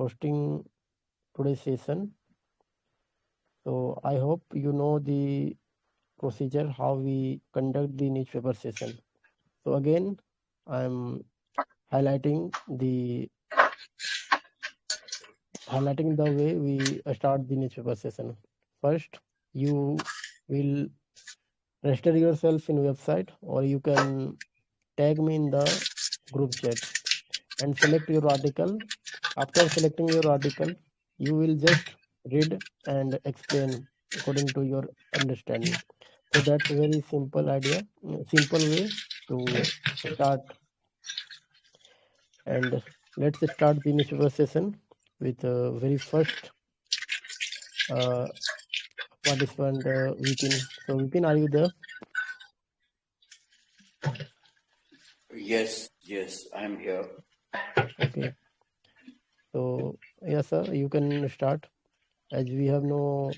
hosting today's session. So I hope you know the procedure how we conduct the newspaper session. So again, I'm highlighting the way we start the newspaper session. First, you will register yourself in website, or you can tag me in the group chat and select your article. After selecting your article, you will just read and explain according to your understanding. So that's a very simple idea, simple way to start. And let's start the newspaper session with very first participant, Vipin. So Vipin, are you there? Yes, I'm here. Okay. So yes, sir, you can start as we have no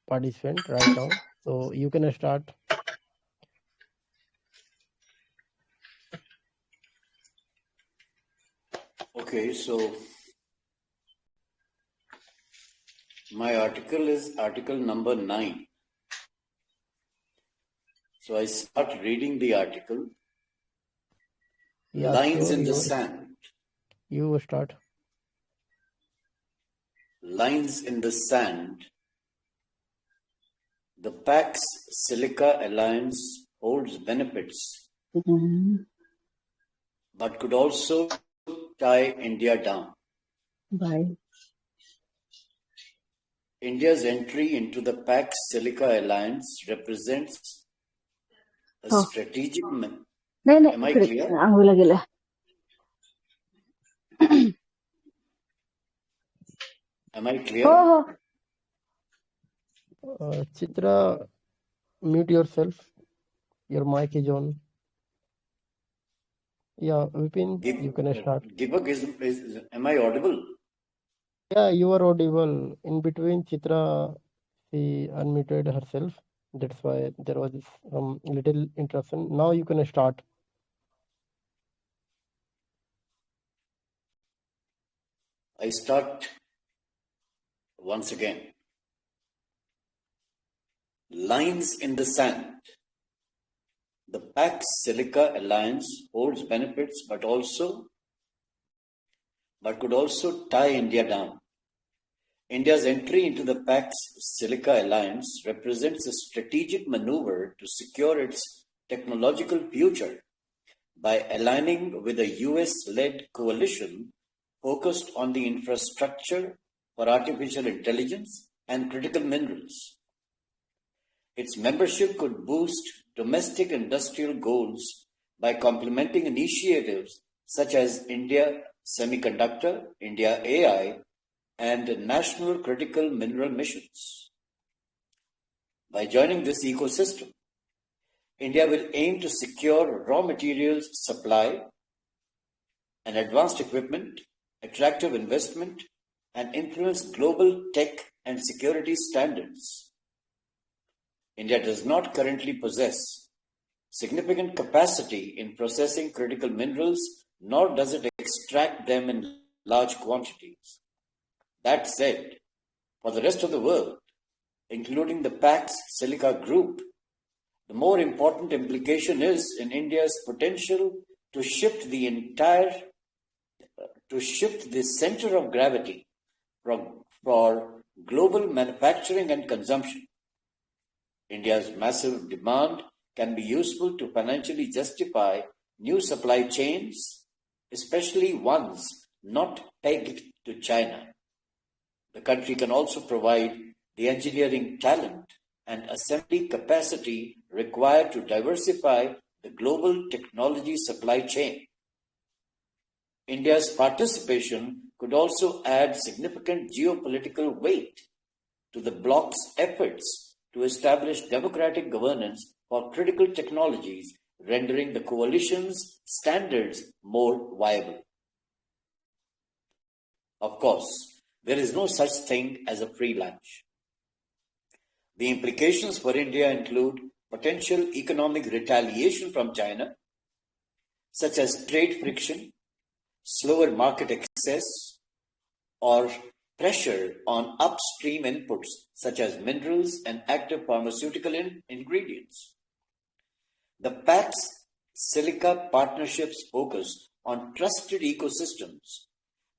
participant right now. So you can start. Okay, so my article is article number 9. So I start reading the article. Yeah, Lines sure, in the sand. You start. Lines in the sand. The Pax Silica Alliance holds benefits, but could also tie India down. Bye. India's entry into the Pax Silica Alliance represents a strategic. Am I clear? Am I clear? Chitra, mute yourself. Your mic is on. Yeah, Vipin, you can start. Deepak, am I audible? Yeah, you are audible. In between, Chitra, she unmuted herself. That's why there was some little interruption. Now you can start. I start once again. Lines in the sand. The Pax Silica Alliance holds benefits, but could also tie India down. India's entry into the Pax Silica Alliance represents a strategic maneuver to secure its technological future by aligning with a US-led coalition focused on the infrastructure for artificial intelligence and critical minerals. Its membership could boost domestic industrial goals by complementing initiatives such as India Semiconductor, India AI, and national critical mineral missions. By joining this ecosystem, India will aim to secure raw materials supply and advanced equipment, attractive investment, and influence global tech and security standards. India does not currently possess significant capacity in processing critical minerals, nor does it extract them in large quantities. That said, for the rest of the world, including the Pax Silica Group, the more important implication is in India's potential to shift the center of gravity for global manufacturing and consumption. India's massive demand can be useful to financially justify new supply chains, especially ones not pegged to China. The country can also provide the engineering talent and assembly capacity required to diversify the global technology supply chain. India's participation could also add significant geopolitical weight to the bloc's efforts to establish democratic governance for critical technologies, rendering the coalition's standards more viable. Of course, there is no such thing as a free lunch. The implications for India include potential economic retaliation from China, such as trade friction, slower market access or pressure on upstream inputs such as minerals and active pharmaceutical ingredients. The PAC's Silica partnerships focus on trusted ecosystems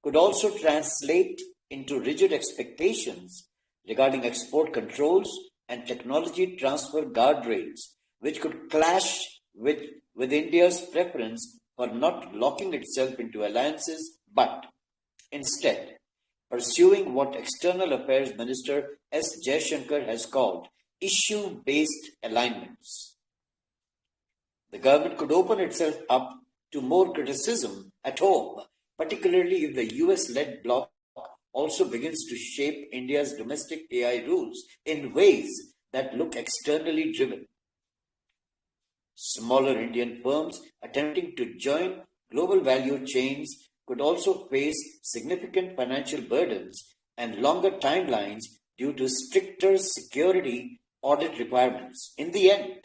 could also translate into rigid expectations regarding export controls and technology transfer guardrails, which could clash with India's preference for not locking itself into alliances, but instead pursuing what External Affairs Minister S. Jaishankar has called issue-based alignments. The government could open itself up to more criticism at home, particularly if the US-led bloc also begins to shape India's domestic AI rules in ways that look externally driven. Smaller Indian firms attempting to join global value chains could also face significant financial burdens and longer timelines due to stricter security audit requirements. In the end,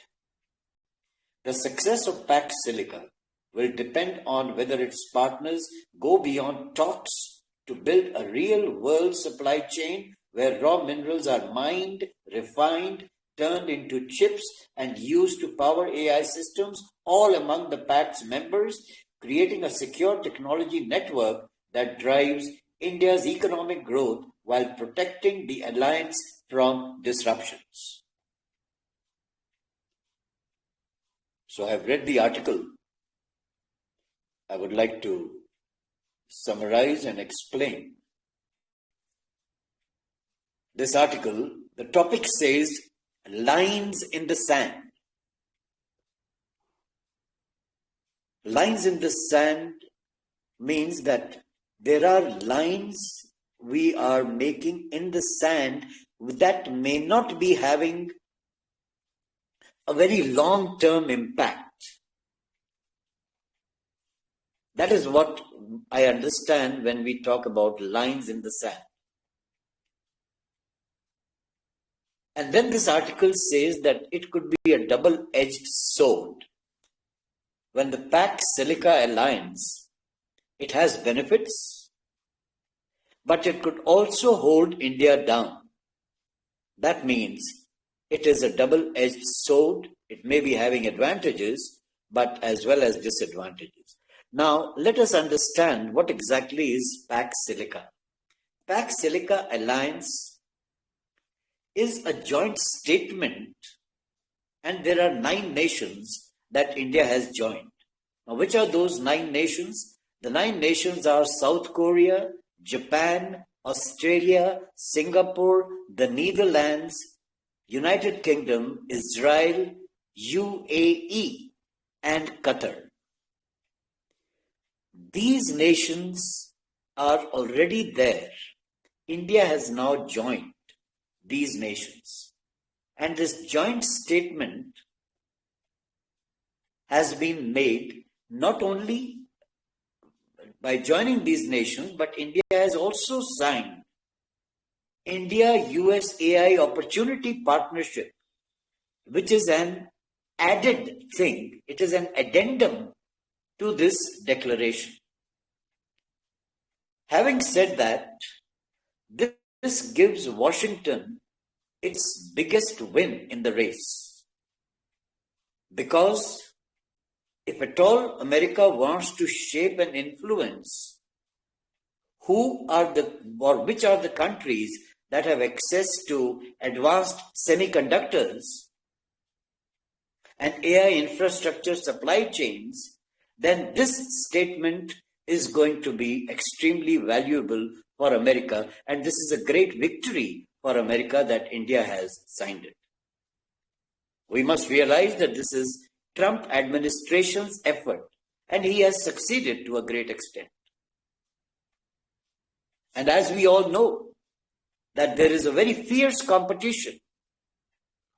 the success of PAC Silica will depend on whether its partners go beyond talks to build a real-world supply chain where raw minerals are mined, refined, turned into chips and used to power AI systems all among the PAC's members, creating a secure technology network that drives India's economic growth while protecting the alliance from disruptions. So I have read the article. I would like to summarize and explain. This article, the topic says, lines in the sand. Lines in the sand means that there are lines we are making in the sand that may not be having a very long-term impact. That is what I understand when we talk about lines in the sand. And then this article says that it could be a double-edged sword. When the PAC Silica alliance, it has benefits, but it could also hold India down. That means it is a double-edged sword. It may be having advantages, but as well as disadvantages. Now, let us understand what exactly is PAC Silica. PAC Silica alliance is a joint statement, and there are 9 nations that India has joined. Now, which are those 9 nations? The 9 nations are South Korea, Japan, Australia, Singapore, the Netherlands, United Kingdom, Israel, UAE, and Qatar. These nations are already there. India has now joined these nations. And this joint statement has been made not only by joining these nations, but India has also signed India-US AI Opportunity Partnership, which is an added thing. It is an addendum to this declaration. Having said that, this gives Washington its biggest win in the race. Because if at all America wants to shape and influence which are the countries that have access to advanced semiconductors and AI infrastructure supply chains, then this statement is going to be extremely valuable for America, and this is a great victory for America that India has signed it. We must realize that this is Trump administration's effort, and he has succeeded to a great extent. And as we all know, that there is a very fierce competition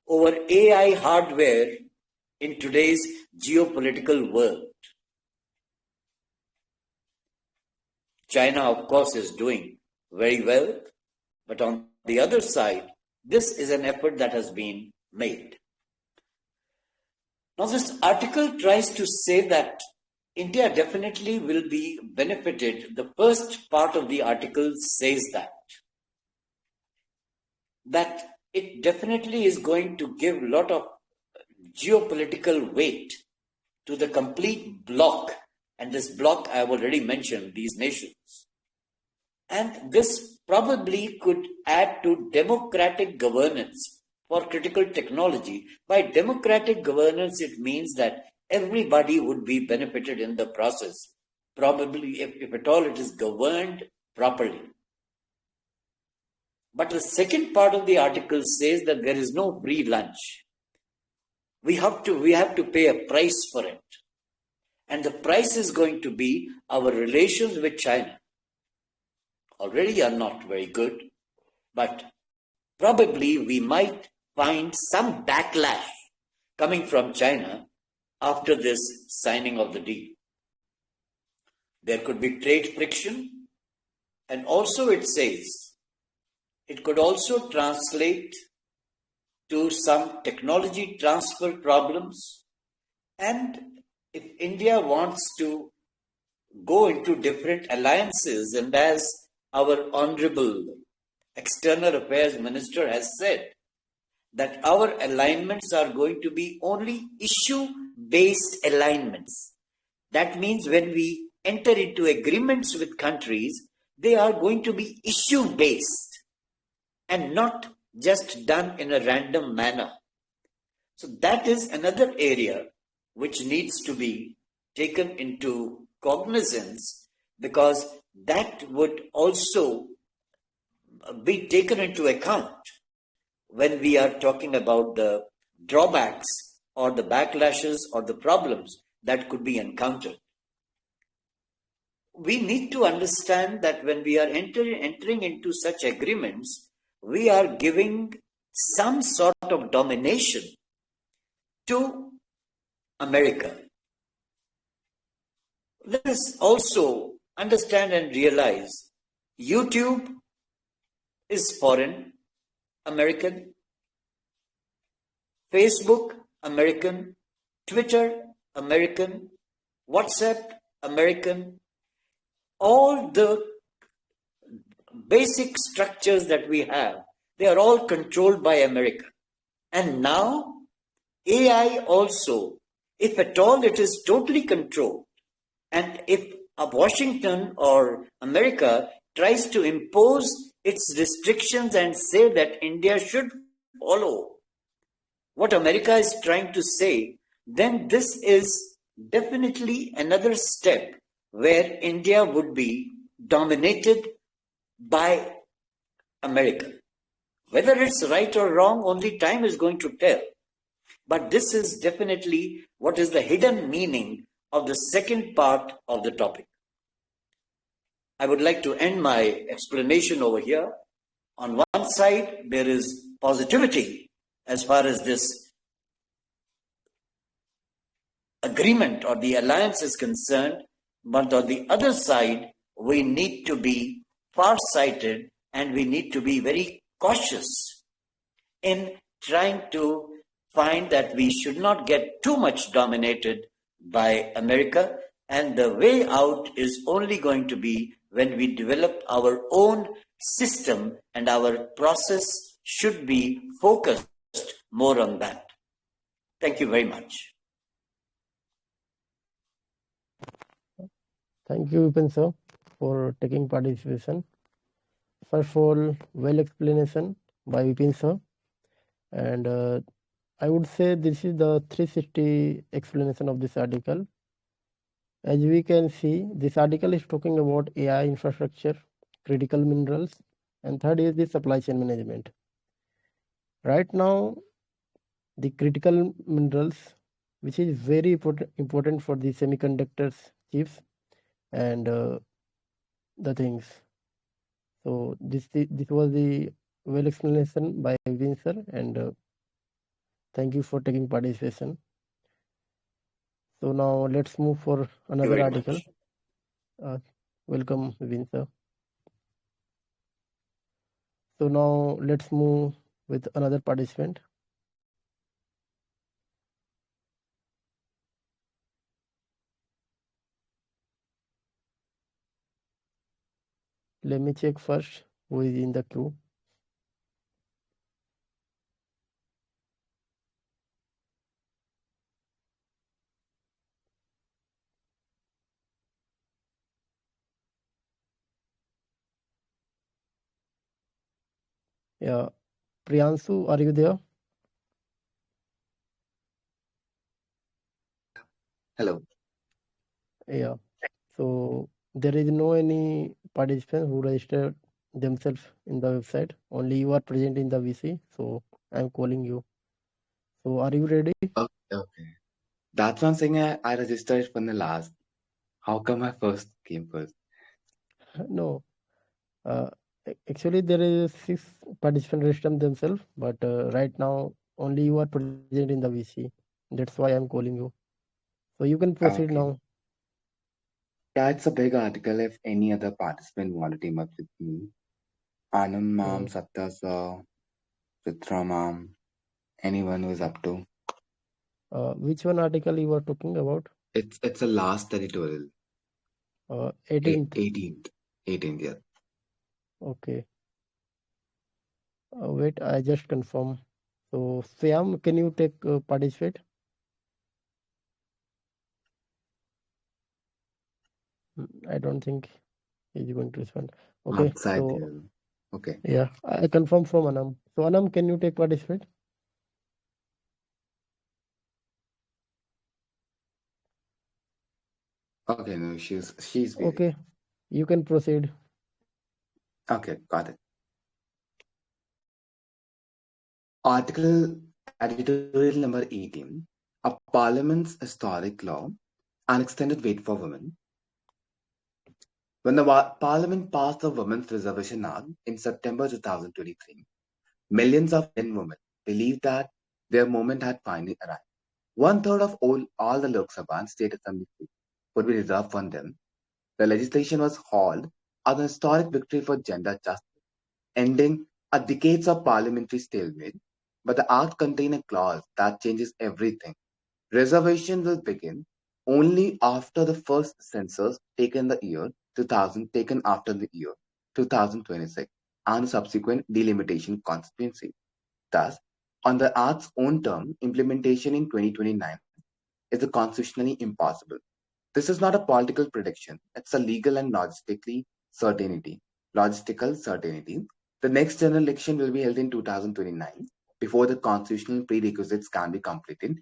over AI hardware in today's geopolitical world. China, of course, is doing very well, but on the other side, this is an effort that has been made. Now, this article tries to say that India definitely will be benefited. The first part of the article says that it definitely is going to give a lot of geopolitical weight to the complete bloc. And this bloc, I have already mentioned, these nations. And this probably could add to democratic governance for critical technology. By democratic governance, it means that everybody would be benefited in the process, probably if at all it is governed properly. But the second part of the article says that there is no free lunch. We have to pay a price for it. And the price is going to be our relations with China. Already are not very good, but probably we might find some backlash coming from China after this signing of the deal. There could be trade friction, and also it says it could also translate to some technology transfer problems. And if India wants to go into different alliances, and as our Honorable External Affairs Minister has said, that our alignments are going to be only issue-based alignments. That means when we enter into agreements with countries, they are going to be issue-based and not just done in a random manner. So that is another area which needs to be taken into cognizance, because that would also be taken into account when we are talking about the drawbacks or the backlashes or the problems that could be encountered. We need to understand that when we are entering into such agreements, we are giving some sort of domination to America. Let us also understand and realize YouTube is foreign, American, Facebook, American, Twitter, American, WhatsApp, American. All the basic structures that we have, they are all controlled by America. And now AI also, if at all it is totally controlled, and if Washington or America tries to impose its restrictions and say that India should follow what America is trying to say, then this is definitely another step where India would be dominated by America. Whether it's right or wrong, only time is going to tell. But this is definitely what is the hidden meaning of the second part of the topic. I would like to end my explanation over here. On one side, there is positivity as far as this agreement or the alliance is concerned, but on the other side, we need to be far-sighted and we need to be very cautious in trying to find that we should not get too much dominated by America, and the way out is only going to be when we develop our own system, and our process should be focused more on that. Thank you very much. Thank you, Vipin sir, for taking participation. First of all, well explanation by Vipin sir, and I would say this is the 360 explanation of this article. As we can see, this article is talking about AI infrastructure, critical minerals, and third is the supply chain management. Right now, the critical minerals, which is very important for the semiconductors, chips, and the things. So this was the well explanation by Vin sir, and thank you for taking participation. So now let's move for another article. Welcome, Vin sir. So now let's move with another participant. Let me check first who is in the queue. Yeah, Priyansu, are you there? Hello. Yeah. So there is no any participant who registered themselves in the website. Only you are present in the VC. So I'm calling you. So are you ready? Okay. That's one thing I registered from the last. How come I first came first? No. Uh, Actually, there is 6 participants registered themselves, but right now only you are present in the VC. That's why I'm calling you. So you can proceed Okay. now. Yeah, it's a big article if any other participant want to team up with me. Anand Mm. ma'am, Satya sir, Chitra ma'am, anyone who is up to. Which one article you are talking about? It's a last editorial. 18th. 18th. 18th, yeah. Okay. Wait, I just confirm. So Syam, can you take participate? I don't think he's going to respond. Okay, Outside so there. Okay. yeah, I confirm from Anam. So Anam, can you take participate? Okay, no, she's busy. Okay, you can proceed. Okay, got it. Article editorial number 18. A Parliament's historic law, an extended wait for women. When the Parliament passed the Women's Reservation Act in September 2023, millions of Indian women believed that their moment had finally arrived. One third of all the Lok Sabha and state assembly seats would be reserved for them. The legislation was hauled as an historic victory for gender justice, ending a decades of parliamentary stalemate. But the act contained a clause that changes everything. Reservations will begin only after the first census taken the year 2000 taken after the year 2026 and subsequent delimitation constituency. Thus, on the Act's own term, implementation in 2029 is a constitutionally impossible. This is not a political prediction, it's a legal and logistical certainty. The next general election will be held in 2029 before the constitutional prerequisites can be completed.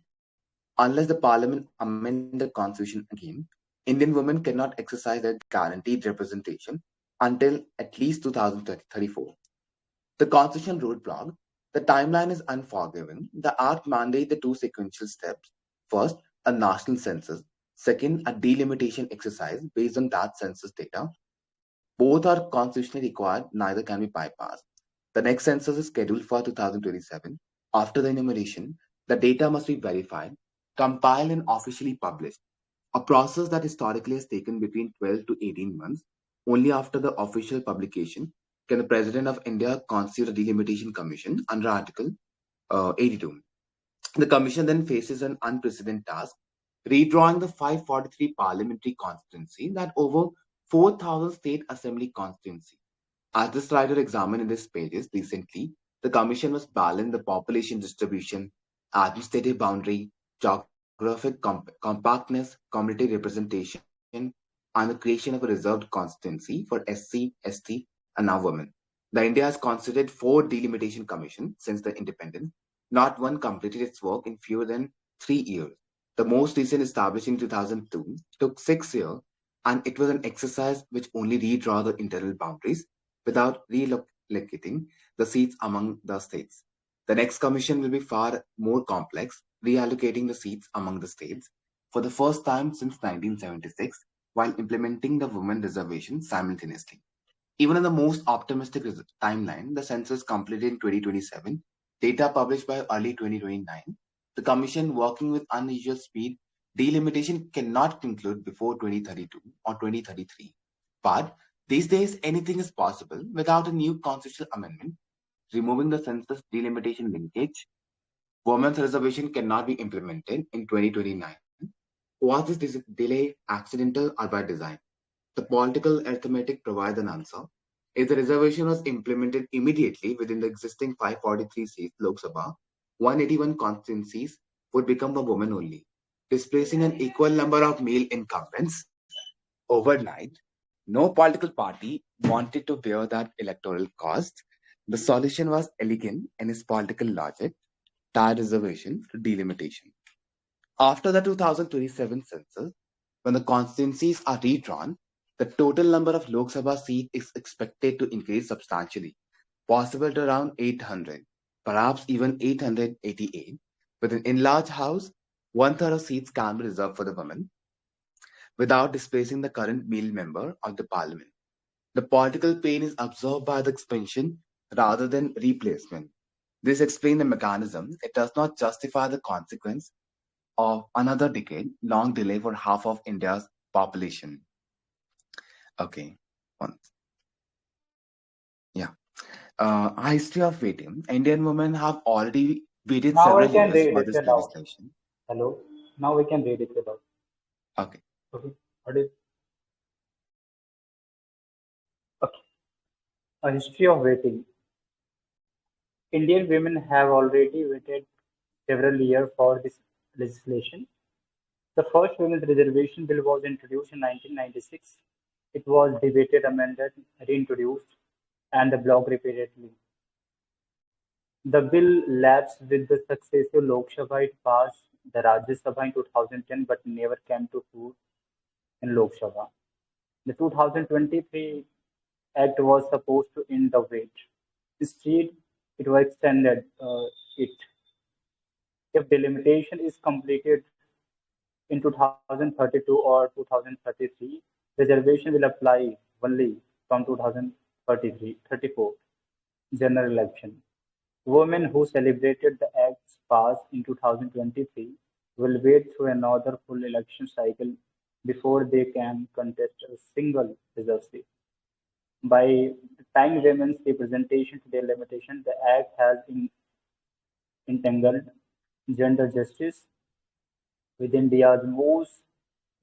Unless the parliament amend the constitution again, Indian women cannot exercise their guaranteed representation until at least 2034. The constitutional roadblock, the timeline is unforgiving. The Act mandates the two sequential steps. First, a national census. Second, a delimitation exercise based on that census data. Both are constitutionally required, neither can be bypassed. The next census is scheduled for 2027. After the enumeration, the data must be verified, compiled, and officially published, a process that historically has taken between 12 to 18 months. Only after the official publication can the President of India constitute a delimitation commission under Article 82. The commission then faces an unprecedented task, redrawing the 543 parliamentary constituency that over 4,000 state assembly constituency. As this writer examined in these pages recently, the Commission must balance the population distribution, administrative boundary, geographic compactness, community representation, and the creation of a reserved constituency for SC, ST, and now women. The India has constituted 4 delimitation commissions since the independence. Not one completed its work in fewer than 3 years. The most recent, established in 2002, took 6 years, and it was an exercise which only redraw the internal boundaries without relocating the seats among the states. The next commission will be far more complex, reallocating the seats among the states for the first time since 1976 while implementing the women reservation simultaneously. Even in the most optimistic timeline, the census completed in 2027, data published by early 2029, the Commission, working with unusual speed, delimitation cannot conclude before 2032 or 2033. But these days, anything is possible without a new constitutional amendment. Removing the census delimitation linkage, women's reservation cannot be implemented in 2029. Was this delay accidental or by design? The political arithmetic provides an answer. If the reservation was implemented immediately within the existing 543 seats Lok Sabha, 181 constituencies would become a woman only, displacing an equal number of male incumbents overnight. No political party wanted to bear that electoral cost. The solution was elegant in its political logic, tie reservation to delimitation. After the 2027 census, when the constituencies are redrawn, the total number of Lok Sabha seats is expected to increase substantially, possible to around 800, perhaps even 888. With an enlarged House, one-third of seats can be reserved for the women without displacing the current male member of the parliament. The political pain is absorbed by the expansion rather than replacement. This explains the mechanism. It does not justify the consequence of another decade long delay for half of India's population. Okay, once. Yeah. History of waiting. Indian women have already waited Now I several can years read for it this aloud. legislation. Hello. Now we can read it aloud. Okay. Okay. What is okay? A history of waiting. Indian women have already waited several years for this legislation. The first women's reservation bill was introduced in 1996. It was debated, amended, reintroduced, and the bloc repeatedly. The bill lapsed with the successive Lok Sabha. It passed the Rajya Sabha in 2010 but never came to fruit in Lok Sabha. The 2023 Act was supposed to end the wait. Instead, it was extended. It If delimitation is completed in 2032 or 2033, reservation will apply only from 2034 general election. Women who celebrated the Act's pass in 2023 will wait through another full election cycle before they can contest a single reserve seat. By tying women's representation to delimitation, the Act has entangled gender justice with India's most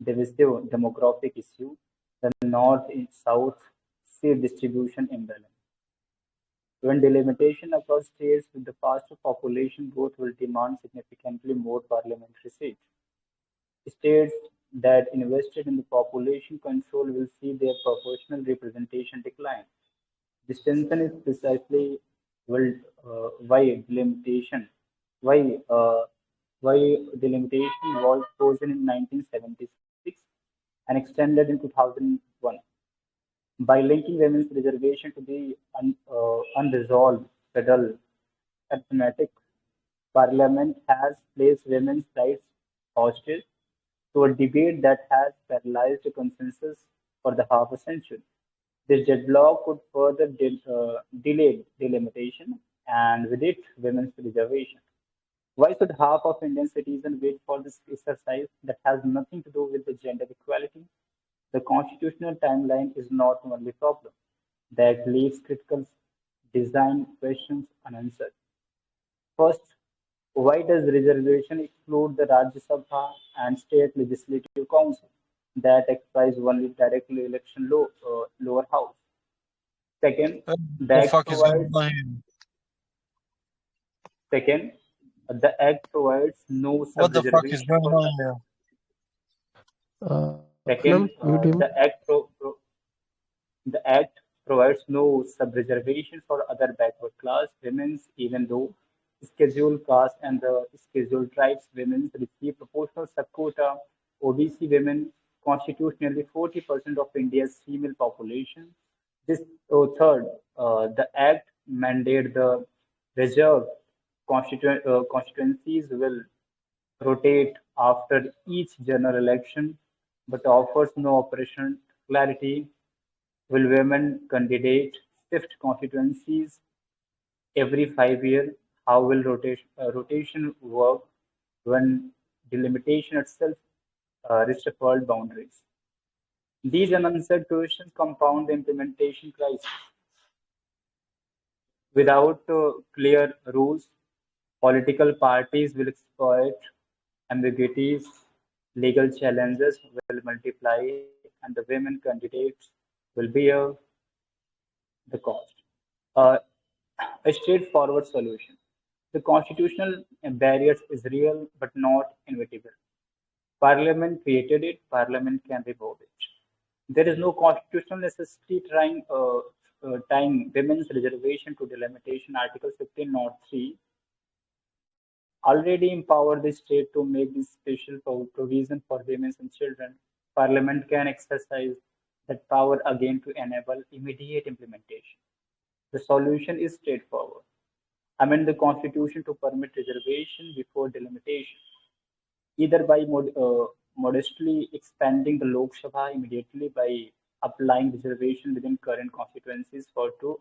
divisive demographic issue, the North-South seat distribution imbalance. When delimitation across states with the faster population growth will demand significantly more parliamentary seats. States that invested in the population control will see their proportional representation decline. This tension is precisely well, why delimitation why uh, why delimitation was frozen in 1976 and extended in 2001. By linking women's reservation to the unresolved federal arithmetic, Parliament has placed women's rights hostage to a debate that has paralyzed a consensus for the half a century. This deadlock could further delay delimitation and with it women's reservation. Why should half of Indian citizens wait for this exercise that has nothing to do with the gender equality? The constitutional timeline is not the only problem. That leaves critical design questions unanswered. First, why does reservation exclude the Rajya Sabha and state legislative council that exercise only directly election lower house? Second, What the the act fuck is going provides on here? second, the act provides no What the fuck is sub-reservation going for on here? Anam, second, mute him. the act provides no sub-reservation for other backward class women, even though scheduled caste and the scheduled tribes women receive proportional sub-quota. OBC women constitutionally 40% of India's female population. This third, the act mandate the reserved constituencies will rotate after each general election, but offers no operational clarity. Will women candidate shift constituencies every 5 years? How will rotation work when delimitation itself reshuffled boundaries? These unanswered questions compound the implementation crisis. Without clear rules, political parties will exploit ambiguities, legal challenges will multiply, and the women candidates will bear the cost. A straightforward solution. The constitutional barriers is real but not inevitable. Parliament created it, Parliament can remove it. There is no constitutional necessity tying women's reservation to delimitation. Article 1503 already empower the state to make this special provision for women and children. Parliament can exercise that power again to enable immediate implementation. The solution is straightforward. Amend the constitution to permit reservation before delimitation, either by modestly expanding the Lok Sabha immediately by applying reservation within current constituencies for 2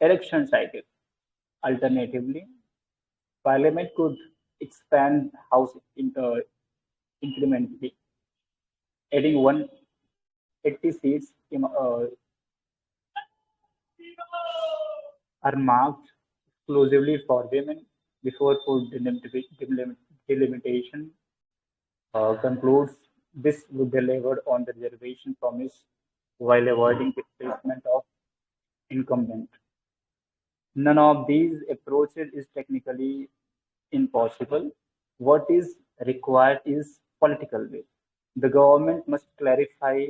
election cycles. Alternatively, Parliament could expand House incrementally, adding 180 seats are marked exclusively for women before full delimitation concludes. This would deliver on the reservation promise while avoiding displacement of incumbent. None of these approaches is technically impossible. What is required is political will. The government must clarify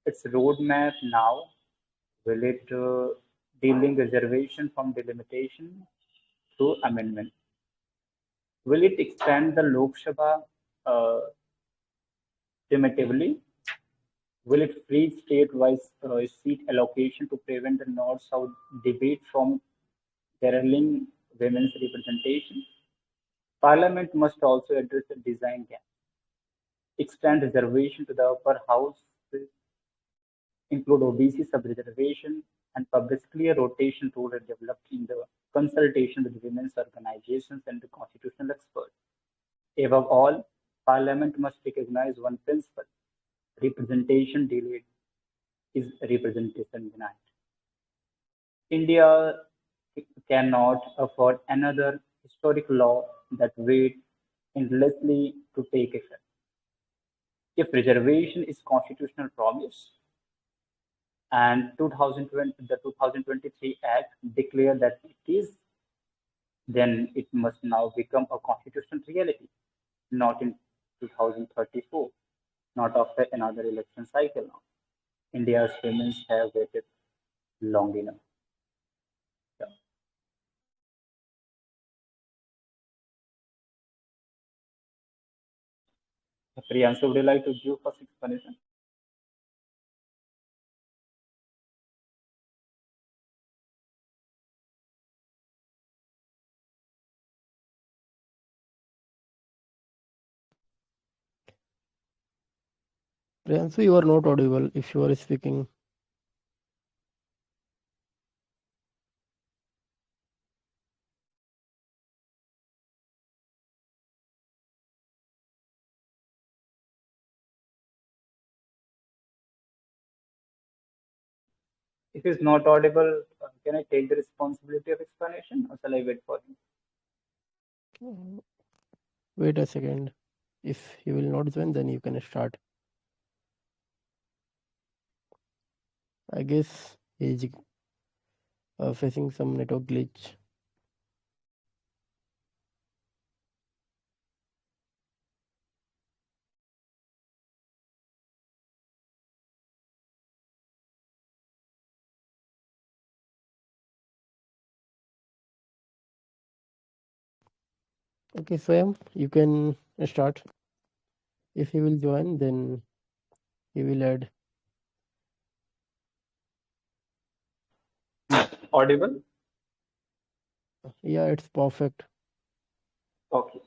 its roadmap now. Will it dealing reservation from delimitation through amendment? Will it expand the Lok Sabha uh, primitively? Will it free state-wise seat allocation to prevent the North-South debate from derailing women's representation? Parliament must also address the design gap, extend reservation to the upper house, include OBC sub-reservation, and publish clear rotation rule developed in the consultation with women's organizations and the constitutional experts. Above all, Parliament must recognize one principle: representation delayed is representation denied. India cannot afford another historic law that waits endlessly to take effect. If reservation is constitutional promise and 2020, the 2023 Act declared that it is, then it must now become a constitutional reality, not in 2034, not after another election cycle now. India's women have waited long enough. Yeah. Priyansu, would you like to give first explanation? Priyansu, you are not audible if you are speaking. If he's not audible, can I take the responsibility of explanation or shall I wait for him? Wait a second. If he will not join, then you can start. I guess he's facing some network glitch. Okay, Swayam, you can start. If he will join, then he will add. Audible? Yeah, it's perfect. Okay.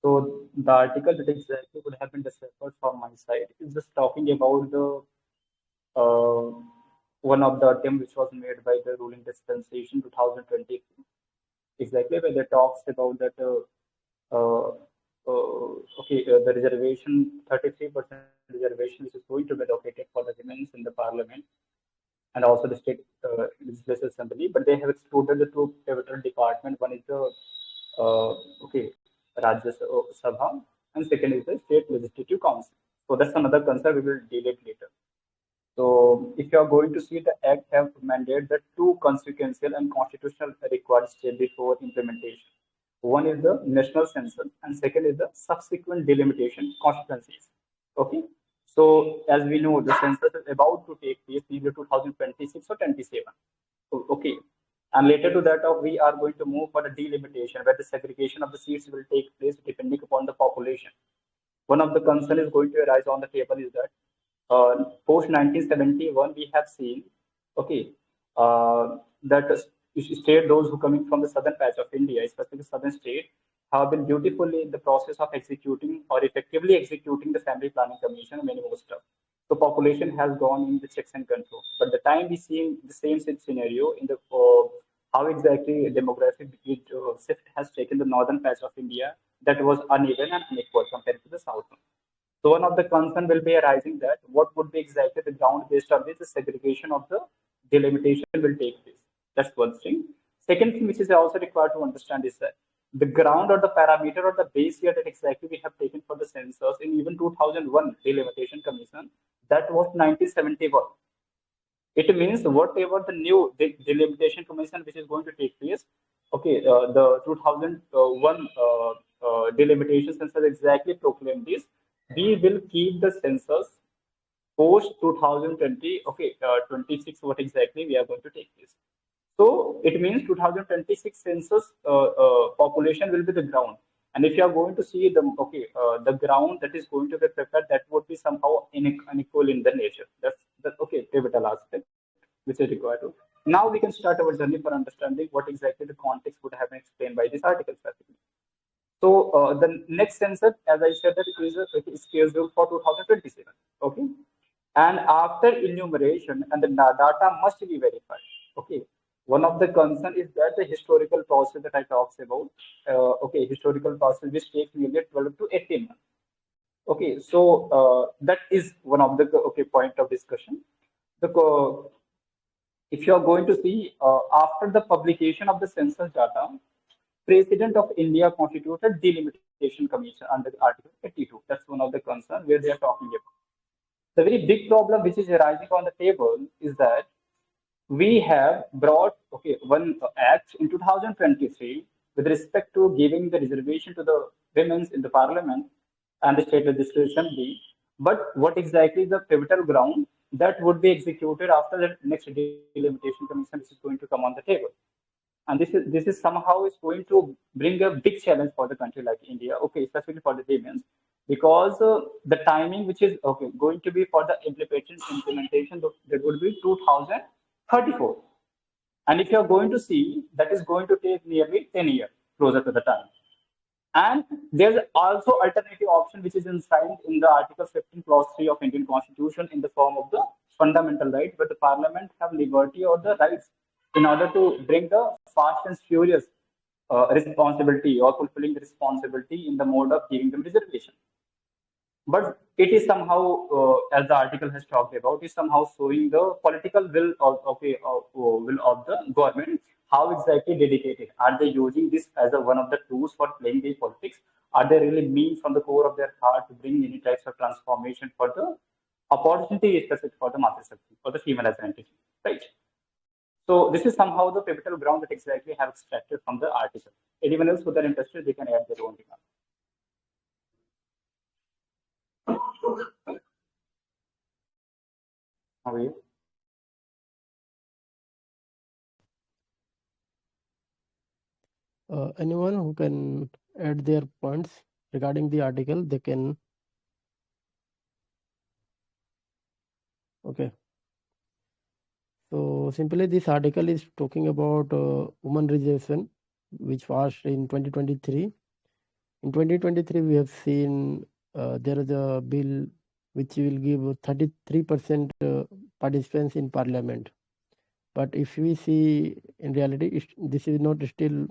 So the article that exactly would have been deciphered from my side is just talking about the one of the attempt which was made by the ruling dispensation 2020. Exactly where they talks about that the reservation 33% reservation which is going to be allocated for the women in the parliament and also the state legislative assembly, but they have excluded the two pivotal departments. One is the Rajya Sabha, and second is the State Legislative Council. So that's another concern. We will deal it later. So if you are going to see, the Act have mandated the two consequential and constitutional required steps before implementation. One is the national census, and second is the subsequent delimitation constituencies. Okay. So as we know, the census is about to take place either 2026 or 27. Okay. And later to that, we are going to move for the delimitation, where the segregation of the seats will take place depending upon the population. One of the concern is going to arise on the table is that post 1971 we have seen, okay, that state, those who coming from the southern patch of India, especially the southern state, have been beautifully in the process of executing or effectively executing the family planning commission and many more stuff. So population has gone in the checks and control. But the time we see the same scenario in the how exactly demographic shift has taken the northern patch of India, that was uneven and unequal compared to the southern. So one of the concern will be arising that what would be exactly the ground based on which the segregation of the delimitation will take place. That's one thing. Second thing which is also required to understand is that the ground or the parameter or the base year that exactly we have taken for the census in even 2001 delimitation commission, that was 1971. It means whatever the new delimitation commission which is going to take place, okay, the 2001 delimitation census exactly proclaimed this. We will keep the census post 2020, okay, 26, what exactly we are going to take this. So it means 2026 census population will be the ground. And if you are going to see the, okay, the ground that is going to be prepared, that would be somehow unequal in the nature. That's the, okay, pivotal aspect which is required to. Now we can start our journey for understanding what exactly the context would have been explained by this article specifically. So the next census, as I said, that is scheduled for 2027. Okay, and after enumeration, and the data must be verified. Okay, one of the concern is that the historical process that I talks about. Okay, historical process which takes nearly 12 to 18 months. Okay, so that is one of the okay point of discussion. The if you are going to see after the publication of the census data, President of India constituted delimitation commission under Article 82. That's one of the concerns where they are talking about. The very big problem which is arising on the table is that we have brought okay one act in 2023 with respect to giving the reservation to the women in the parliament and the state legislation bill. But what exactly is the pivotal ground that would be executed after the next delimitation commission which is going to come on the table? And this is somehow is going to bring a big challenge for the country like India, okay, especially for the women, because the timing which is okay going to be for the implementation that would be 2034, and if you are going to see, that is going to take nearly 10 years closer to the time. And there's also alternative option which is enshrined in the Article 15 Clause 3 of Indian Constitution in the form of the fundamental right, where the Parliament have liberty or the rights in order to bring the fast and furious responsibility or fulfilling the responsibility in the mode of giving them reservation. But it is somehow, as the article has talked about, is somehow showing the political will of will of the government. How exactly dedicated are they using this as one of the tools for playing the politics? Are they really mean from the core of their heart to bring any types of transformation for the opportunity, especially for the mother section, for the female as an entity, right? So this is somehow the pivotal ground that exactly have extracted from the article. Anyone else who are interested, they can add their own remarks. How are you? Anyone who can add their points regarding the article, they can. Okay. So simply this article is talking about women reservation, which was in 2023. In 2023, we have seen there is a bill which will give 33% participants in parliament. But if we see in reality, this is not still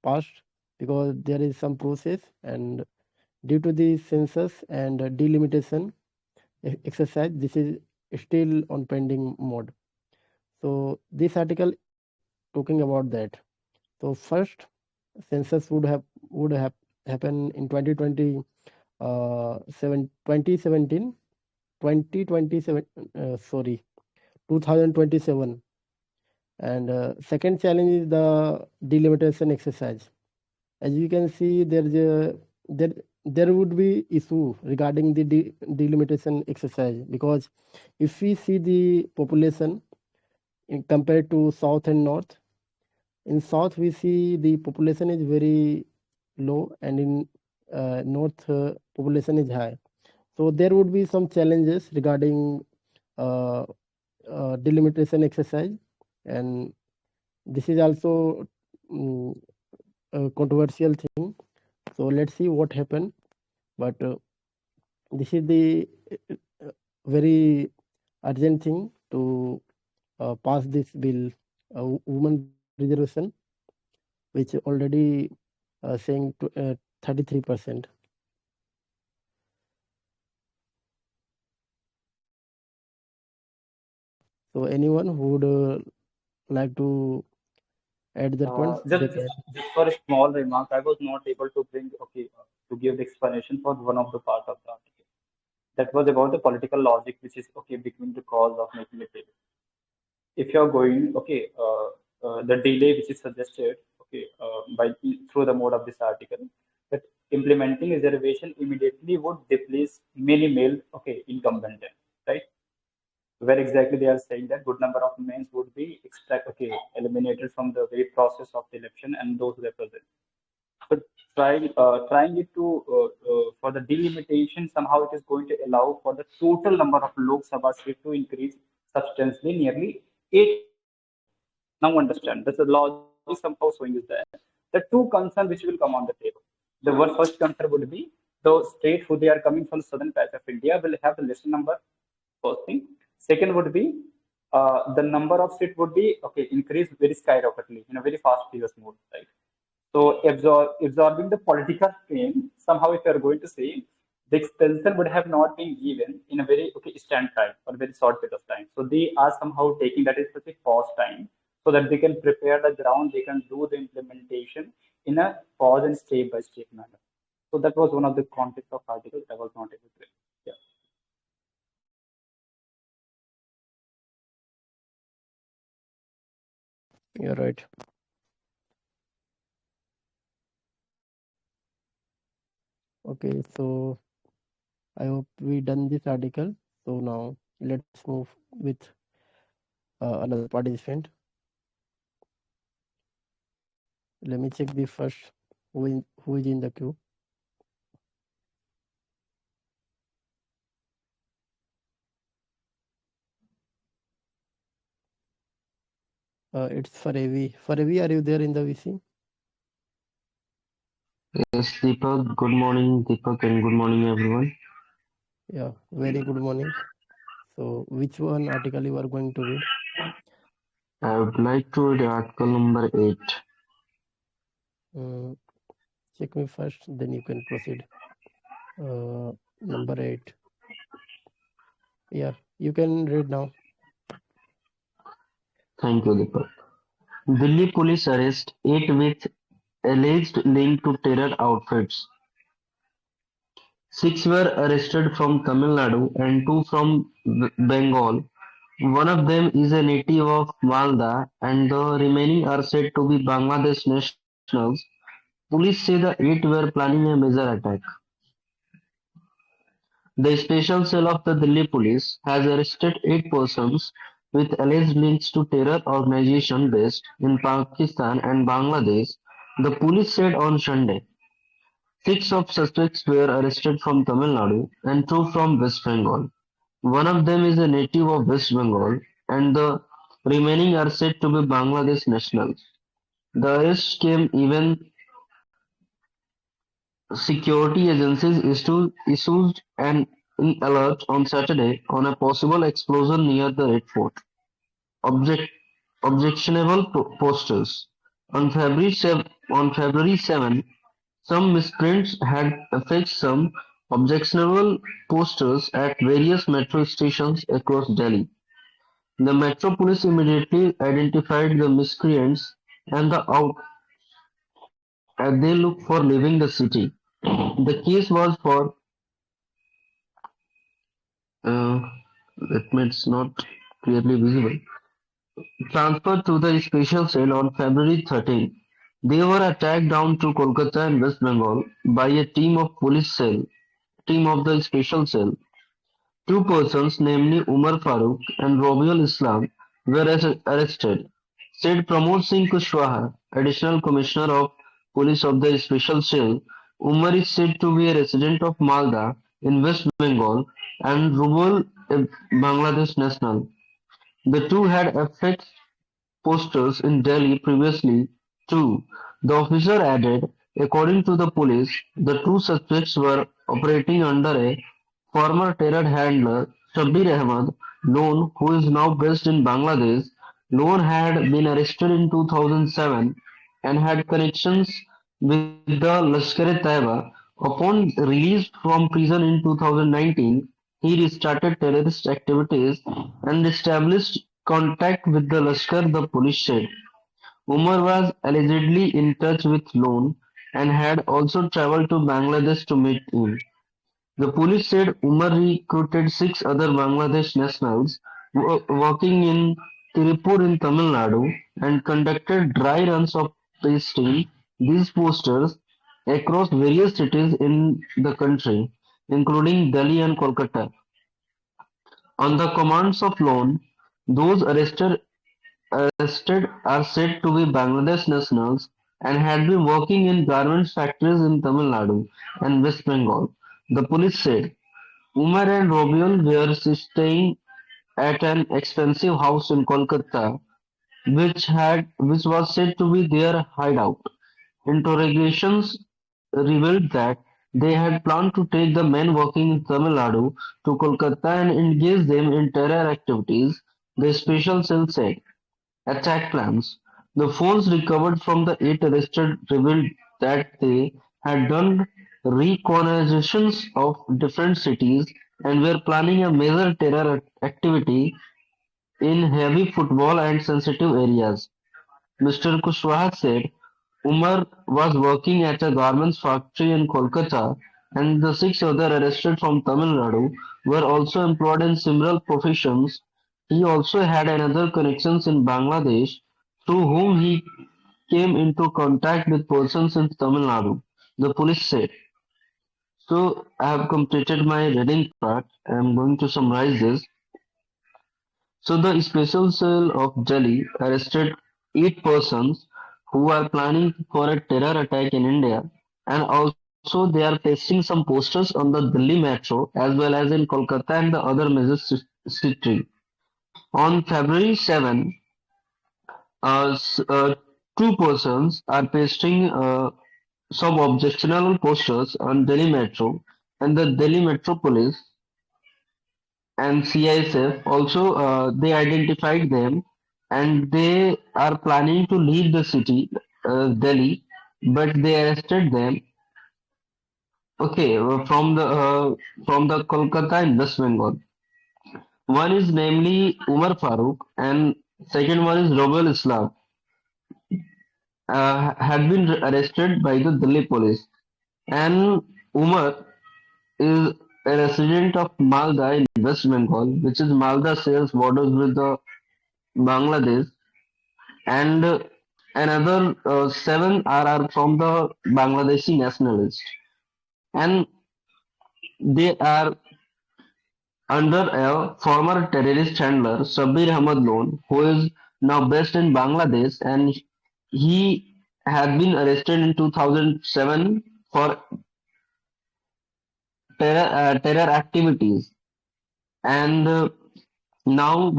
passed because there is some process, and due to the census and delimitation exercise, this is still on pending mode. So this article talking about that. So first, census would have happened in 2020, 2017, 2027. Sorry, 2027. And second challenge is the delimitation exercise. As you can see, there would be issue regarding the delimitation exercise, because if we see the population compared to south and north, in south we see the population is very low, and in north population is high. So there would be some challenges regarding uh, delimitation exercise, and this is also a controversial thing. So let's see what happened. But this is the very urgent thing to pass this bill, women reservation, which already saying to 33%. So anyone who would like to add their points, Just, they just, can. just for a small remark, I was not able to bring, to give the explanation for one of the part of the article. That was about the political logic, which is, between the cause of making it delay. If you're going, the delay which is suggested, by through the mode of this article, that implementing reservation immediately would displace many male, incumbent, right? Where exactly they are saying that good number of men would be eliminated from the very process of the election and those represent. But trying it to for the delimitation, somehow it is going to allow for the total number of Lok Sabha seats to increase substantially, nearly 8%. Now understand that the logic somehow showing is there. The two concerns which will come on the table. The first concern would be the state who they are coming from the southern patch of India will have the lesser number. First thing. Second would be the number of seats would be increase very skyrocketingly in a very fast pace mode, right? So absorbing the political pain, somehow if you are going to say, the extension would have not been given in a very stand time or very short period of time. So they are somehow taking that is such a pause time so that they can prepare the ground, they can do the implementation in a pause and step by step manner. So that was one of the context of articles I was not able to. Yeah. You're right. Okay, so I hope we done this article. So now let's move with another participant. Let me check the first who is in the queue. It's Farevi. Farevi, are you there in the VC? Yes, Deepak. Good morning, Deepak, and good morning, everyone. Yeah, very good morning. So which one article you are going to read? I would like to read article number 8. Check me first, then you can proceed. Number 8. Yeah, you can read now. Thank you, Deepak. Delhi police arrest 8 with alleged link to terror outfits. 6 were arrested from Tamil Nadu and 2 from Bengal. One of them is a native of Malda, and the remaining are said to be Bangladesh nationals. Police say the 8 were planning a major attack. The special cell of the Delhi Police has arrested 8 persons with alleged links to terror organization based in Pakistan and Bangladesh, the police said on Sunday. 6 of suspects were arrested from Tamil Nadu and 2 from West Bengal. One of them is a native of West Bengal, and the remaining are said to be Bangladesh nationals. The arrest came even security agencies issued an alert on Saturday on a possible explosion near the Red Fort. Object, objectionable posters. On February 7, some miscreants had affixed some objectionable posters at various metro stations across Delhi. The Metro Police immediately identified the miscreants and they looked for leaving the city. The case was for uh, that means not. clearly visible, transferred to the special cell on February 13. They were attacked down to Kolkata and West Bengal by a team of the special cell. Two persons, namely Umar Farooq and Robiul Islam, were arrested, said Pramod Singh Kushwaha, Additional Commissioner of Police of the Special Cell. Umar is said to be a resident of Malda in West Bengal and Rubul, a Bangladesh national. The two had affixed posters in Delhi previously, too, the officer added. According to the police, the two suspects were operating under a former terror handler, Shabbir Ahmad Loan, who is now based in Bangladesh. Loan had been arrested in 2007 and had connections with the Lashkar-e-Taiba. Upon release from prison in 2019, he restarted terrorist activities and established contact with the Lashkar, the police said. Umar was allegedly in touch with Lone and had also traveled to Bangladesh to meet him. The police said Umar recruited six other Bangladesh nationals working in Tirupur in Tamil Nadu and conducted dry runs of pasting these posters across various cities in the country, including Delhi and Kolkata. On the commands of Lone, those arrested are said to be Bangladesh nationals and had been working in garments factories in Tamil Nadu and West Bengal. The police said Umar and Robion were staying at an expensive house in Kolkata, which was said to be their hideout. Interrogations revealed that they had planned to take the men working in Tamil Nadu to Kolkata and engage them in terror activities, the special cell said. Attack plans: The phones recovered from the eight arrested revealed that they had done reconnaissance of different cities and were planning a major terror activity in heavy football and sensitive areas. Mr. Kushwaha said Umar was working at a garments factory in Kolkata and the six other arrested from Tamil Nadu were also employed in similar professions. He also had another connections in Bangladesh through whom he came into contact with persons in Tamil Nadu, the police said. So I have completed my reading part. I am going to summarize this. So the special cell of Delhi arrested eight persons who are planning for a terror attack in India, and also they are pasting some posters on the Delhi metro as well as in Kolkata and the other major city. On February 7, uh, s- uh, two persons are pasting some objectionable posters on Delhi metro, and the Delhi Metro Police and CISF also they identified them and they are planning to leave the city, Delhi, but they arrested them. Okay, from the Kolkata and West Bengal. One is namely Umar Farooq and second one is Robel Islam. Had been arrested by the Delhi police. And Umar is a resident of Malda in West Bengal, which is Malda sales borders with the Bangladesh, and another seven are from the Bangladeshi nationalists, and they are under a former terrorist handler, Sabir Ahmad Loan, who is now based in Bangladesh, and he had been arrested in 2007 for terror activities, and now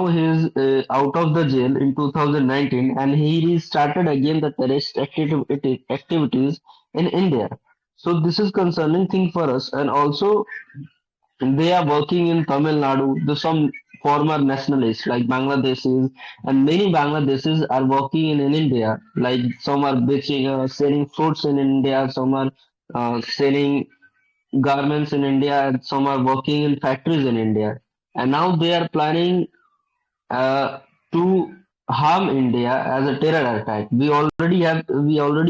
he is out of the jail in 2019 and he restarted again the terrorist activities in India. So this is concerning thing for us, and also they are working in Tamil Nadu. Some former nationalists like Bangladeshis and many Bangladeshis are working in India. Like some are selling fruits in India, some are selling garments in India, and some are working in factories in India. And now they are planning uh, to harm India as a terror attack. We already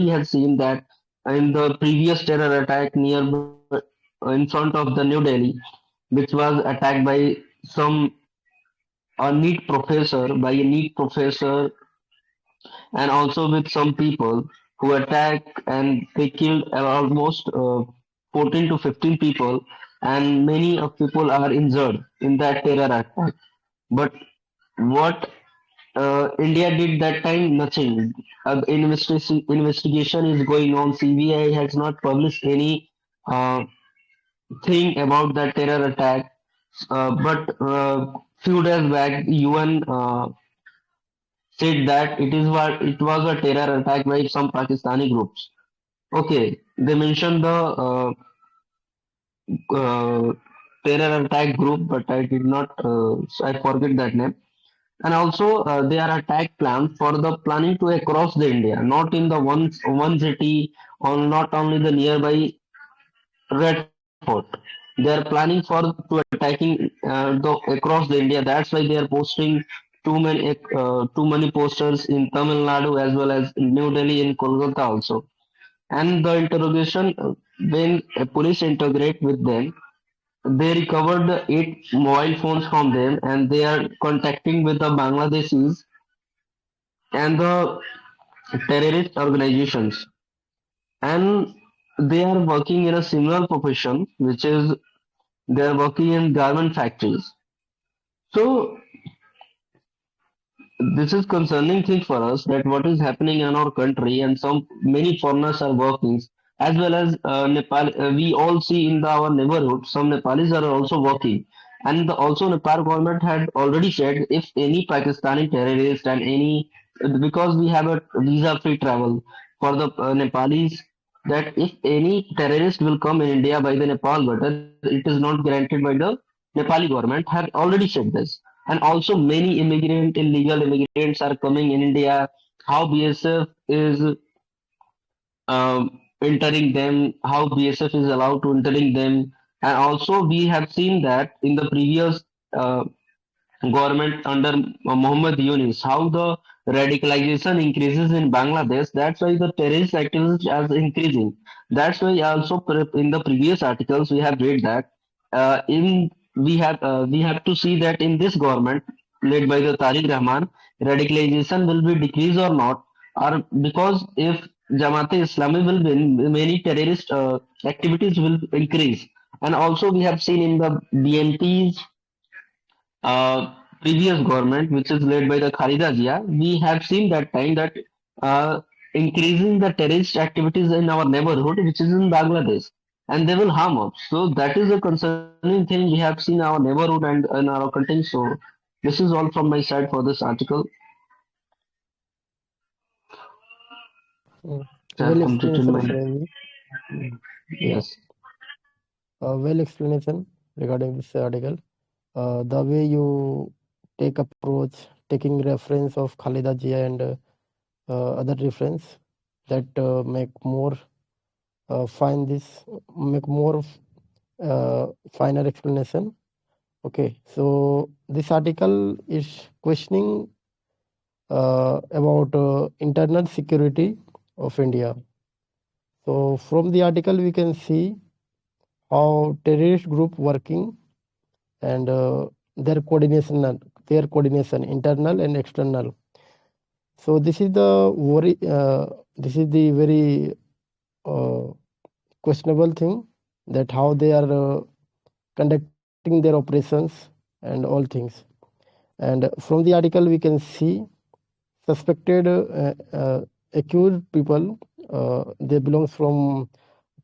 have seen that in the previous terror attack in front of the New Delhi, which was attacked by some a NEET professor, by a NEET professor, and also with some people who attacked and they killed almost 14 to 15 people, and many of people are injured in that terror attack. But what India did that time? Nothing. Investigation is going on. CBI has not published any uh, thing about that terror attack. But few days back, UN said that it was a terror attack by some Pakistani groups. Okay, they mentioned the uh, terror attack group, but I did not. I forget that name. And also, they are attack plan for the planning to across the India, not in the one city, or not only the nearby Red Fort. They are planning for to attacking across the India. That's why they are posting too many posters in Tamil Nadu as well as in New Delhi and Kolkata also. And the interrogation, when police integrate with them, they recovered the 8 mobile phones from them, and they are contacting with the Bangladeshis and the terrorist organizations. And they are working in a similar profession, which is they are working in garment factories. So this is concerning thing for us, that what is happening in our country, and some many foreigners are working, as well as Nepal. We all see in our neighborhood some Nepalis are also working, and also Nepal government had already said if any Pakistani terrorist and any, because we have a visa free travel for the Nepalis, that if any terrorist will come in India by the Nepal border, it is not granted by the Nepali government, had already said this. And also many illegal immigrants are coming in India. How BSF is entering them, how BSF is allowed to entering them, and also we have seen that in the previous uh, government under Muhammad Yunus, how the radicalization increases in Bangladesh. That's why the terrorist activities are increasing. That's why also in the previous articles we have read that in we have to see that in this government led by the Tariq Rahman, radicalization will be decreased or not, or because if Jamaat Islami will win, many terrorist activities will increase. And also we have seen in the BNP's previous government, which is led by the Khalida Zia, we have seen that time that uh, increasing the terrorist activities in our neighborhood, which is in Bangladesh, and they will harm us. So that is a concerning thing we have seen our neighborhood and in our country. So this is all from my side for this article. I have Well completed explanation, my Praveen. yes. Well explanation regarding this article. The way you take approach, taking reference of Khalida Jia and other reference that make more finer explanation. Okay, so this article is questioning about internal security of India. So from the article we can see how terrorist group working and their coordination internal and external. So this is the very uh, questionable thing, that how they are conducting their operations and all things. And from the article we can see suspected accused people, they belongs from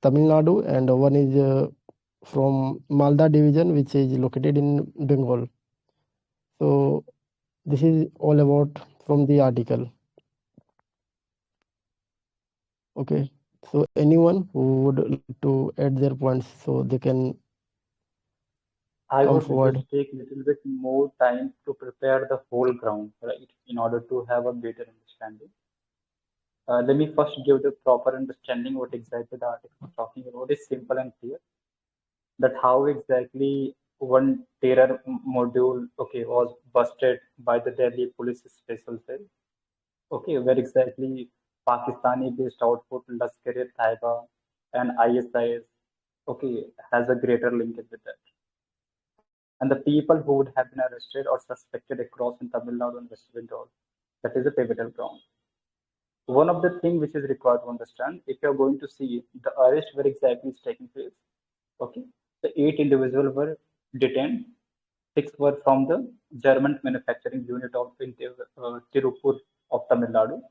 Tamil Nadu, and one is from Malda division, which is located in Bengal. So this is all about from the article. Okay, so anyone who would like to add their points, so they can I come would forward. just take a little bit more time to prepare the whole ground, right, in order to have a better understanding. Let me first give the proper understanding what exactly the article is talking about is simple and clear. That how exactly one terror module, okay, was busted by the Delhi Police Special Cell. Okay, where exactly Pakistani-based output Lashkar-e-Taiba and ISIS, okay, has a greater linkage with that. and the people who would have been arrested or suspected across in Tamil Nadu and West Bengal. That is a pivotal ground. One of the things which is required to understand, if you're going to see the arrest where exactly is taking place, okay, the 8 individuals were detained, 6 were from the German manufacturing unit of Tirupur of Tamil Nadu,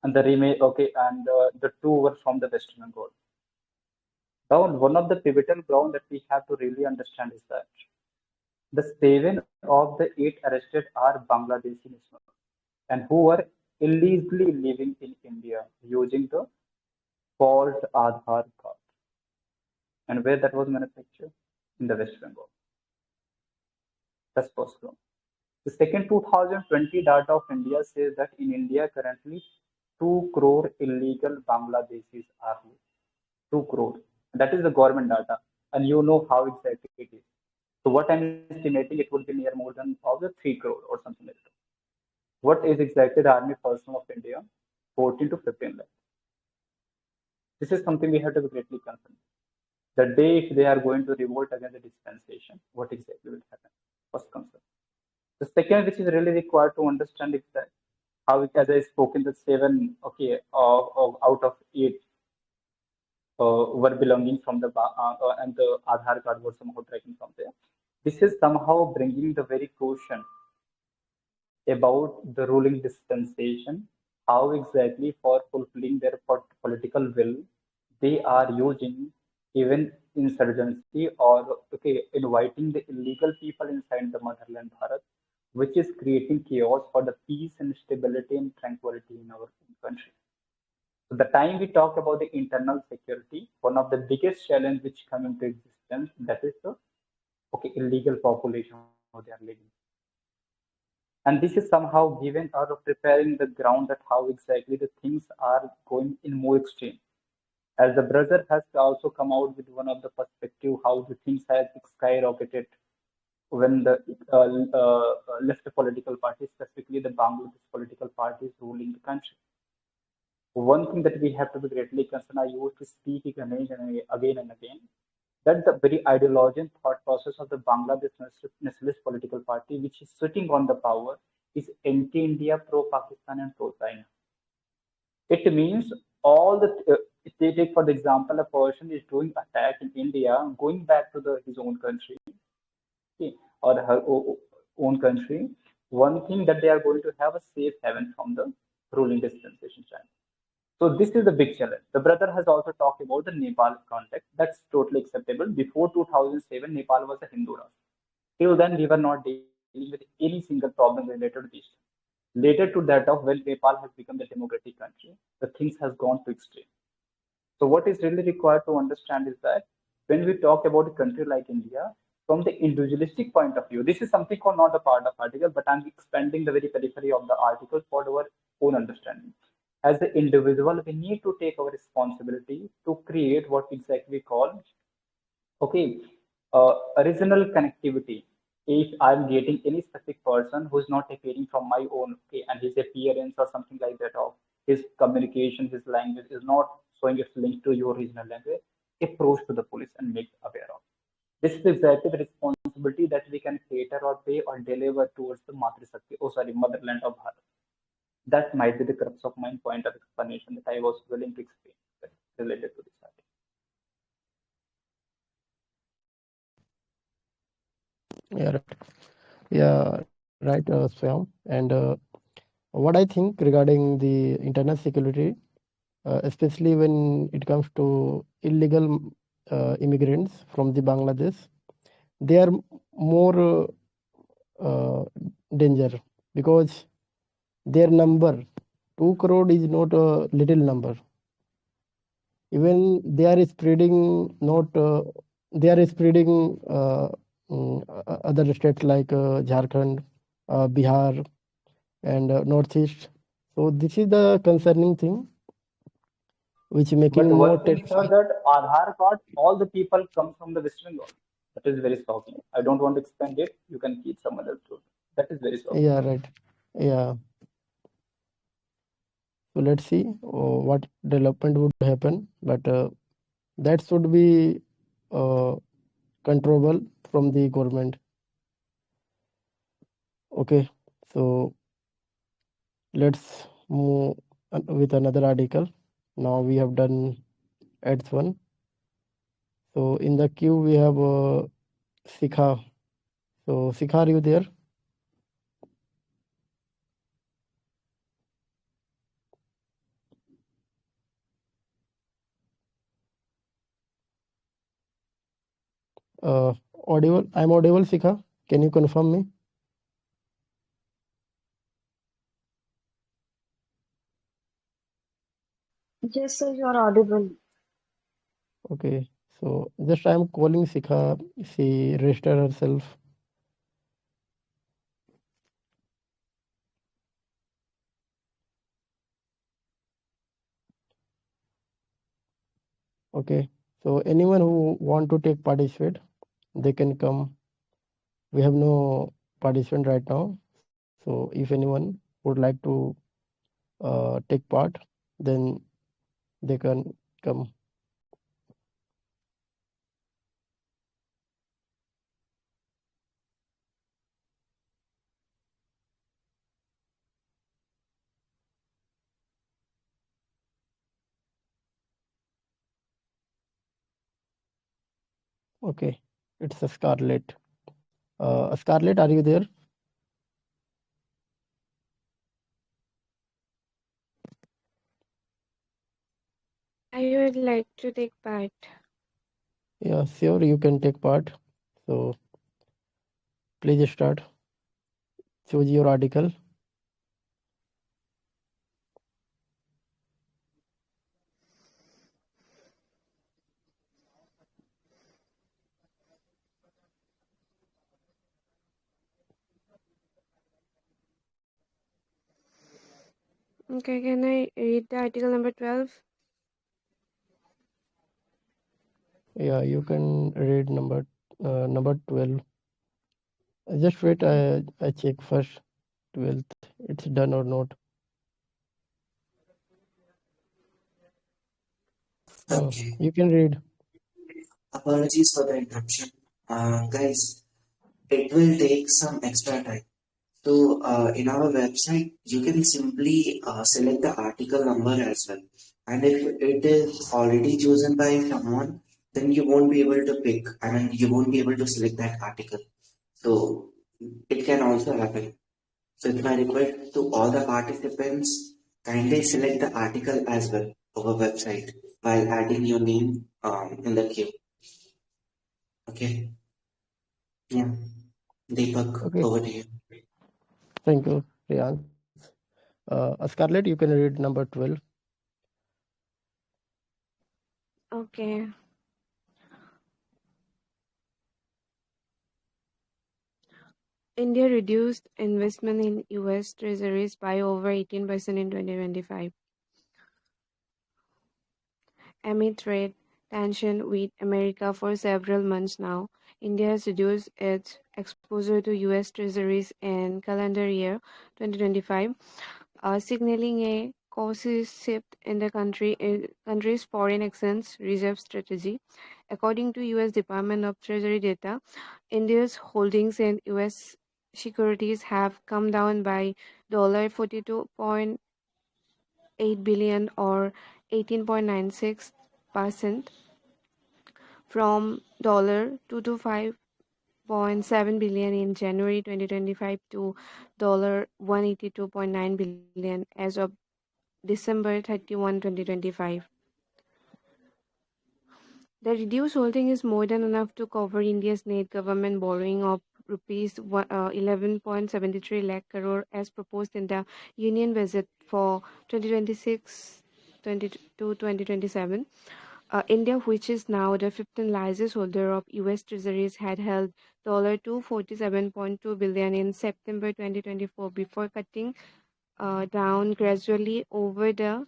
and the 2 were from the West Bengal. Now, one of the pivotal ground that we have to really understand is that the 7 of the 8 arrested are Bangladeshi nationals and who were illegally living in India using the false Aadhaar card. And where that was manufactured? In the West Bengal. That's first ground. The second 2020 data of India says that in India currently 2 crore illegal Bangladeshis are living. 2 crore. That is the government data. And you know how exactly it is. So what I'm estimating, it will be near more than 3 crore or something like that. What is exactly the army personnel of India? 14 to 15 lakh. This is something we have to be greatly concerned. The day if they are going to revolt against the dispensation, what exactly will happen? First concern. The second, which is really required to understand, is that how, as I spoke in the 7, out of 8 were belonging from the and the Aadhaar card was somehow tracking from there. This is somehow bringing the very question about the ruling dispensation, how exactly for fulfilling their political will, they are using even insurgency or inviting the illegal people inside the motherland Bharat, which is creating chaos for the peace and stability and tranquility in our country. So the time we talk about the internal security, one of the biggest challenge which come into existence, that is the illegal population how they are living. And this is somehow given out of preparing the ground that how exactly the things are going in more extreme. As the brother has also come out with one of the perspective how the things have skyrocketed when the left political party, specifically the Bangladesh political party, is ruling the country. One thing that we have to be greatly concerned, I used to speak again and again, that the very ideology and thought process of the Bangladesh nationalist political party, which is sitting on the power, is anti-India, pro-Pakistan, and pro-China. It means all the, if they take for the example, a person is doing attack in India, going back to his own country, or her own country, one thing that they are going to have a safe haven from the ruling dispensation China. So this is the big challenge. The brother has also talked about the Nepal context. That's totally acceptable. Before 2007, Nepal was a Hindu Rashtra. Till then, we were not dealing with any single problem related to this. Later to that of when Nepal has become the democratic country, the things has gone to extreme. So what is really required to understand is that when we talk about a country like India, from the individualistic point of view, this is something called not a part of article, but I'm expanding the very periphery of the article for our own understanding. As an individual, we need to take our responsibility to create what exactly we call, original connectivity. If I'm getting any specific person who's not appearing from my own, and his appearance or something like that, of his communication, his language is not showing its link to your regional language, approach to the police and make aware of. This is exactly the responsibility that we can cater or pay or deliver towards the motherland of Bharat. That might be the crux of my point of explanation that I was willing to explain related to this article. Right, Swam. And what I think regarding the internal security, especially when it comes to illegal immigrants from the Bangladesh, they are more danger because their number 2 crore is not a little number. Even they are spreading other states like Jharkhand, Bihar, and Northeast. So this is the concerning thing, which making But more one thing, sir, that Aadhaar card, all the people come from the West Bengal. That is very shocking. I don't want to expand it. You can keep some other truth. That is very shocking. Yeah, right. Yeah. So let's see what development would happen, but that should be controllable from the government. Okay, so let's move with another article. Now we have done ads one. So in the queue we have Sikha. So Sikha, are you there? Audible. I'm audible, Sikha. Can you confirm me? Yes, sir, you are audible. Okay. So just I'm calling Sikha. She registered herself. Okay. So anyone who want to take participate, they can come. We have no participant right now. So if anyone would like to take part, then they can come. Okay. It's a Scarlett. Scarlett, are you there? I would like to take part. Yeah, sure. You can take part. So please start. Choose your article. Okay, can I read the article number 12? Yeah, you can read number 12. Just wait. I check first. 12th. It's done or not? Okay. You can read. Apologies for the interruption. Guys, it will take some extra time. So, in our website, you can simply select the article number as well. And if it is already chosen by someone, then you won't be able to pick, I mean, you won't be able to select that article. So, it can also happen. So, it's my request to all the participants, kindly select the article as well over website while adding your name in the queue. Okay. Yeah. Deepak, Okay. over to you. Thank you, Riyan. Scarlett, you can read number 12. Okay. India reduced investment in US treasuries by over 18% in 2025. Amid trade tension with America for several months now, India has reduced its exposure to US treasuries in calendar year 2025, signaling a cautious shift in the country's foreign exchange reserve strategy. According to US Department of Treasury data, India's holdings in US securities have come down by $42.8 billion or 18.96% from $225.7 billion in January 2025 to $182.9 billion as of December 31, 2025. The reduced holding is more than enough to cover India's net government borrowing of rupees 11.73 lakh crore as proposed in the Union Budget for 2026 to 2027. India, which is now the 15th largest holder of US Treasuries, had held $247.2 billion in September 2024 before cutting down gradually over the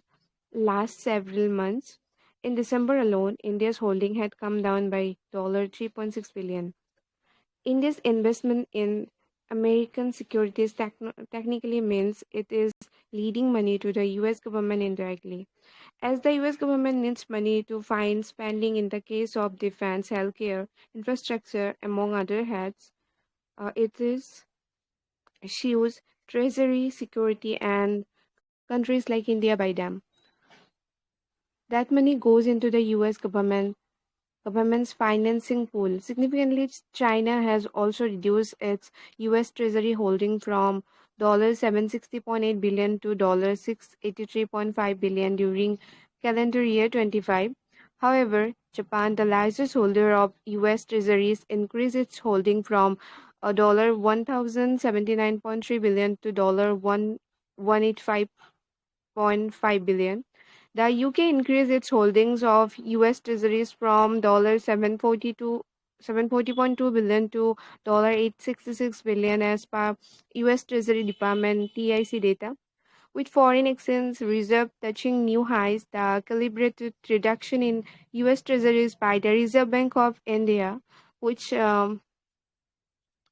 last several months. In December alone, India's holding had come down by $3.6 billion. India's investment in American securities technically means it is leading money to the US government indirectly. As the US government needs money to fund spending in the case of defense, healthcare, infrastructure, among other heads, it is issues treasury, security, and countries like India buy them. That money goes into the US government's financing pool. Significantly, China has also reduced its US Treasury holding from $760.8 billion to $683.5 billion during calendar year 25. However, Japan, the largest holder of US Treasuries, increased its holding from $1,079.3 billion to $185.5 billion. The UK increased its holdings of US Treasuries from $740.2 billion to $866 billion as per US Treasury Department TIC data. With foreign exchange reserve touching new highs, the calibrated reduction in US Treasuries by the Reserve Bank of India, which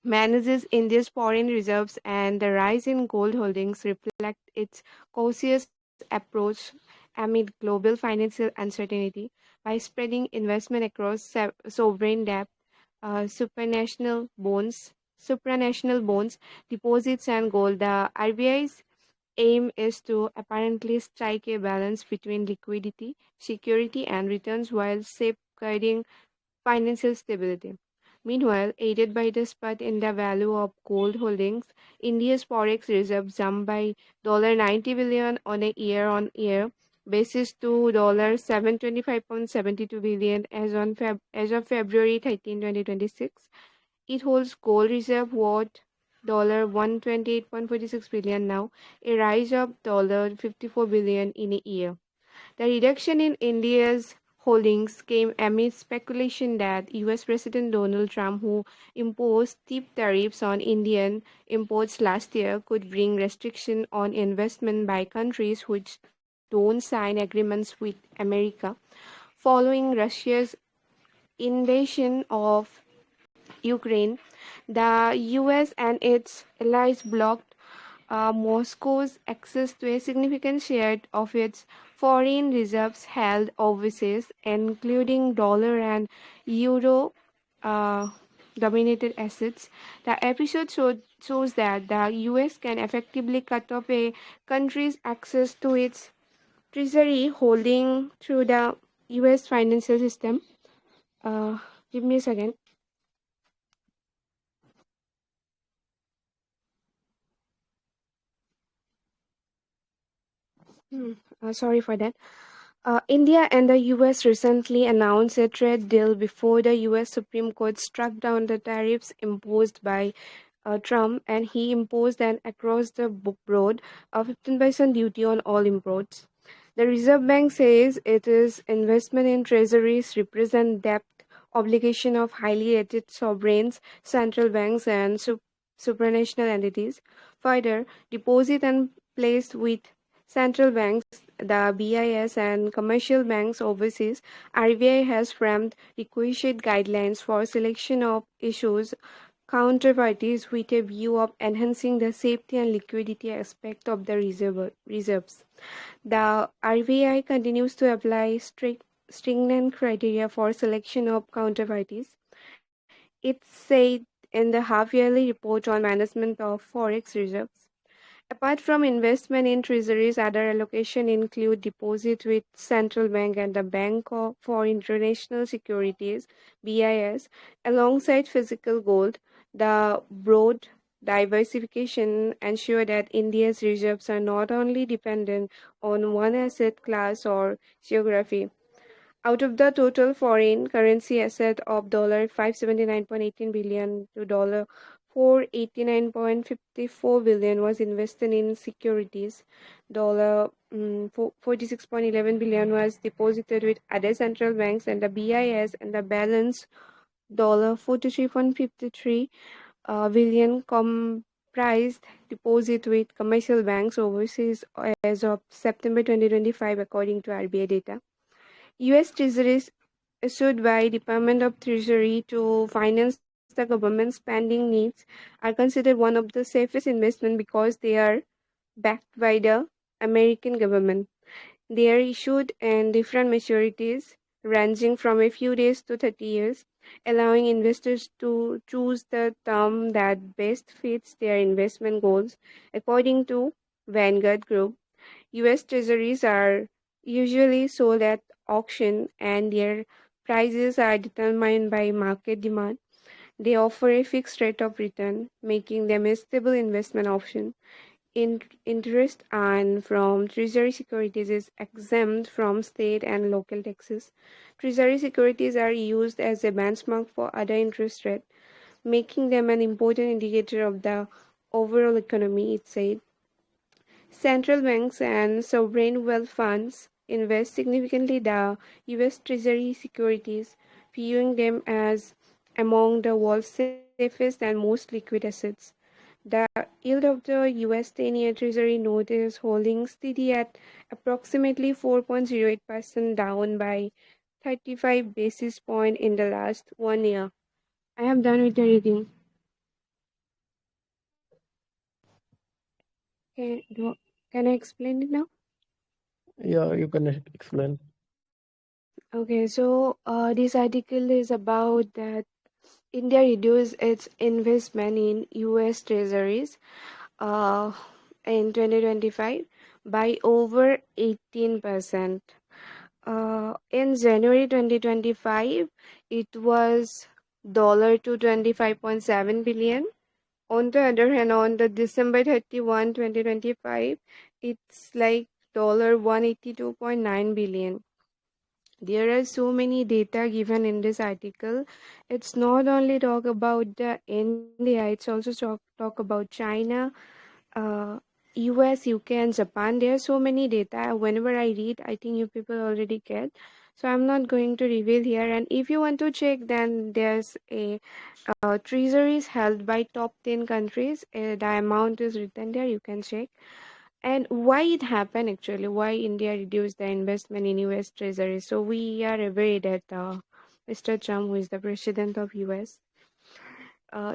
manages India's foreign reserves, and the rise in gold holdings reflect its cautious approach amid global financial uncertainty. By spreading investment across sovereign debt, supranational bonds, deposits, and gold, the RBI's aim is to apparently strike a balance between liquidity, security, and returns while safeguarding financial stability. Meanwhile, aided by the spurt in the value of gold holdings, India's forex reserve jumped by $90 billion on a year-on-year basis to $725.72 billion as of February 13, 2026. It holds gold reserve worth $128.46 billion now, a rise of $54 billion in a year. The reduction in India's holdings came amid speculation that US President Donald Trump, who imposed steep tariffs on Indian imports last year, could bring restriction on investment by countries which don't sign agreements with America. Following Russia's invasion of Ukraine, the US and its allies blocked Moscow's access to a significant share of its foreign reserves held overseas, including dollar and euro dominated assets. The episode shows that the US can effectively cut off a country's access to its treasury holding through the US financial system. Uh, Give me a second. Sorry for that. India and the US recently announced a trade deal before the US Supreme Court struck down the tariffs imposed by Trump, and he imposed an across the board 15% duty on all imports. The Reserve Bank says it is investment in treasuries represent debt obligation of highly rated sovereigns, central banks, and supranational entities. Further, deposit and placed with central banks, the BIS, and commercial banks overseas, RBI has framed requisite guidelines for selection of issues counterparties with a view of enhancing the safety and liquidity aspect of the reserves. The RBI continues to apply stringent criteria for selection of counterparties. It said in the half-yearly report on management of forex reserves. Apart from investment in treasuries, other allocation include deposit with central bank and the for International Securities (BIS), alongside physical gold. The broad diversification ensure that India's reserves are not only dependent on one asset class or geography. Out of the total foreign currency asset of $579.18 billion to $489.54 billion was invested in securities. $46.11 billion was deposited with other central banks and the BIS, and the balance $43.53 billion comprised deposit with commercial banks overseas as of September 2025, according to RBI data. US Treasuries issued by Department of Treasury to finance the the government spending needs are considered one of the safest investment because they are backed by the American government. They are issued in different maturities ranging from a few days to 30 years, allowing investors to choose the term that best fits their investment goals. According to Vanguard Group, US Treasuries are usually sold at auction and their prices are determined by market demand. They offer a fixed rate of return, making them a stable investment option. Interest earned from Treasury securities is exempt from state and local taxes. Treasury securities are used as a benchmark for other interest rates, making them an important indicator of the overall economy, it said. Central banks and sovereign wealth funds invest significantly the US Treasury securities, viewing them as among the world's safest and most liquid assets. The yield of the US 10-year Treasury note is holding steady at approximately 4.08%, down by 35 basis points in the last 1 year. I have done with the reading. Can I explain it now? Yeah, you can explain. Okay, so this article is about that India reduced its investment in US treasuries uh, in 2025 by over 18%. In January 2025, it was $225.7 billion. On the other hand, on the December 31, 2025, it's like $182.9 billion. There are so many data given in this article. It's not only talk about the India, it's also talk about China, uh, US, UK, and Japan. There are so many data. Whenever I read, I think you people already get. So I'm not going to reveal here. And if you want to check, then there's a treasuries held by top 10 countries. The amount is written there. You can check. And why it happened actually? Why India reduced the investment in US treasury? So we are aware that Mr. Trump, who is the president of US,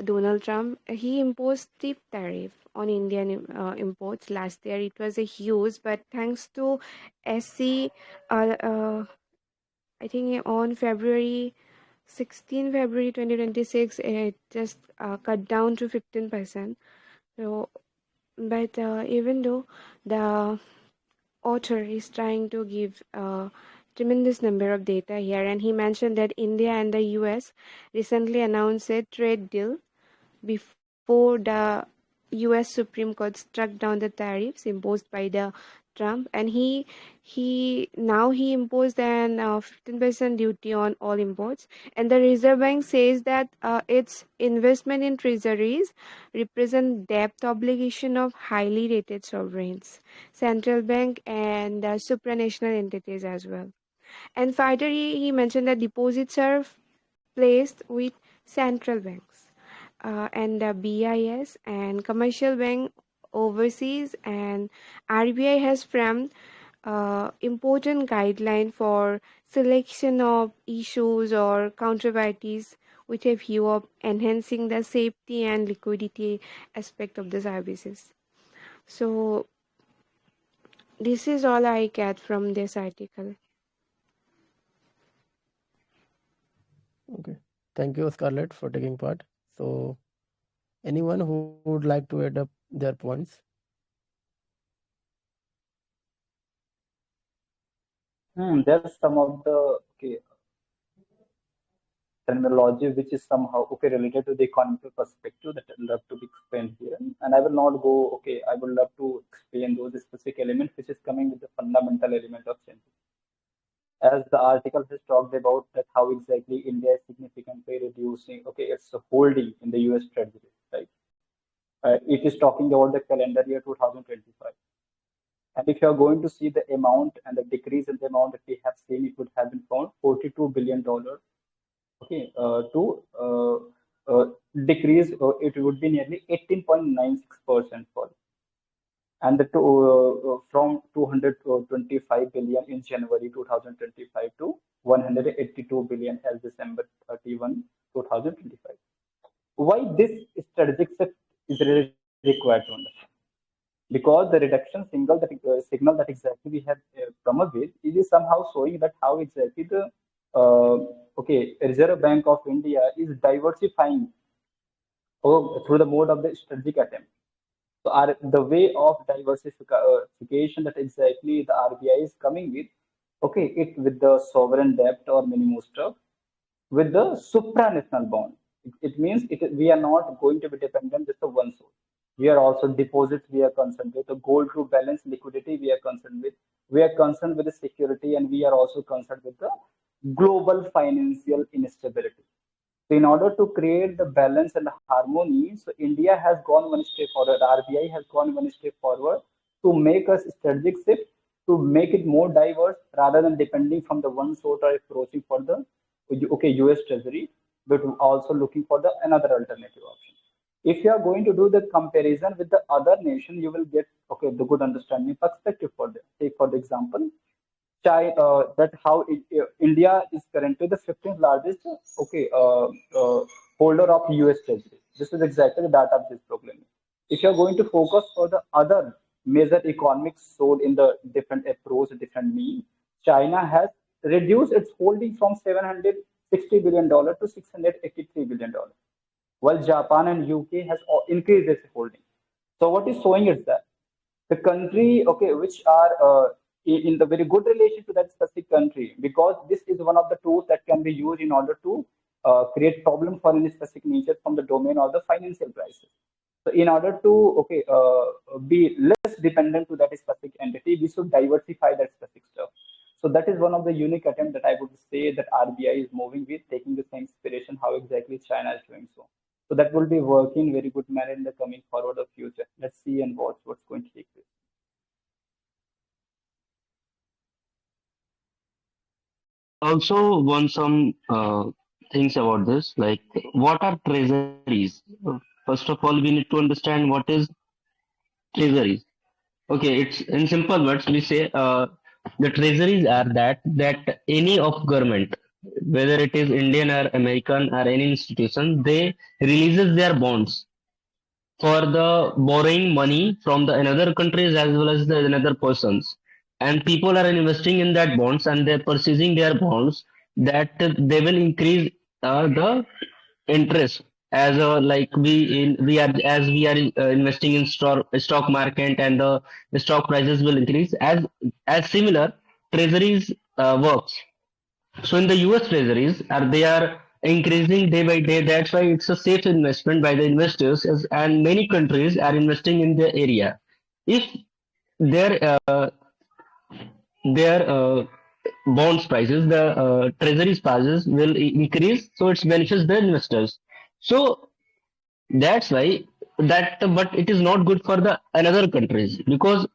Donald Trump, he imposed steep tariff on Indian imports last year. It was a huge, but thanks to SC, I think on February 2026, it just cut down to 15%. So, but even though the author is trying to give a tremendous number of data here, and he mentioned that India and the US recently announced a trade deal before the US Supreme Court struck down the tariffs imposed by the Trump, and he imposed an 15% duty on all imports, and the Reserve Bank says that its investment in treasuries represent debt obligation of highly rated sovereigns, central bank, and supranational entities as well. And further, he mentioned that deposits are placed with central banks and the BIS and commercial bank overseas, and RBI has framed important guideline for selection of issues or counterparties with a view of enhancing the safety and liquidity aspect of the services. So this is all I get from this article. Okay. Thank you, Scarlett, for taking part. So, anyone who would like to add up their points? There's some of the terminology which is somehow related to the economic perspective that I'd love to be explained here. And I will not go, I would love to explain those specific elements which is coming with the fundamental element of change. As the article has talked about that how exactly India is significantly reducing its holding in the US Treasury, right? It is talking about the calendar year 2025. And if you are going to see the amount and the decrease in the amount that we have seen, it would have been found $42 billion. To decrease, it would be nearly 18.96% fall. And from 225 billion in January 2025 to 182 billion as December 31, 2025. why this strategic shift is really required to understand. Because the reduction signal that exactly we have come up with, it is somehow showing that how exactly the Reserve Bank of India is diversifying through the mode of the strategic attempt. So the way of diversification that exactly the RBI is coming with, it with the sovereign debt or minimum stock, with the supranational bond. It means we are not going to be dependent just on one source. We are also deposits we are concerned with, the gold to balance liquidity we are concerned with. We are concerned with the security, and we are also concerned with the global financial instability. So in order to create the balance and the harmony, so India has gone one step forward, RBI has gone one step forward to make us strategic shift, to make it more diverse rather than depending from the one sort or approaching for the US Treasury, but also looking for the another alternative option. If you are going to do the comparison with the other nation, you will get the good understanding perspective for them. Take for the example, that how India is currently the 15th largest holder of US Treasury. This is exactly the data of this problem. If you are going to focus for the other major economics sold in the different approach, different mean, China has reduced its holding from $760 billion to $683 billion, while Japan and UK has increased its holding. So what is showing is that the country, which are in the very good relation to that specific country, because this is one of the tools that can be used in order to create problem for any specific nature from the domain of the financial crisis. So in order to be less dependent to that specific entity, we should diversify that specific stuff. So that is one of the unique attempts that I would say that RBI is moving with, taking the same inspiration how exactly China is doing so. So that will be working very good manner in the coming forward of future. Let's see and watch what's going to take place. Also want some things about this, like what are treasuries? First of all, we need to understand what is treasuries. Okay, it's in simple words. We say the treasuries are that any of government, whether it is Indian or American or any institution, they releases their bonds for the borrowing money from the another countries as well as the another persons, and people are investing in that bonds and they're purchasing their bonds, that they will increase the interest as a like we are as we are investing in stock market, and the stock prices will increase as similar treasuries works. So in the US treasuries are they are increasing day by day. That's why it's a safe investment by the investors, and many countries are investing in the area. If their bonds prices, the treasuries prices will increase, so it benefits the investors. So that's why but it is not good for the another countries, because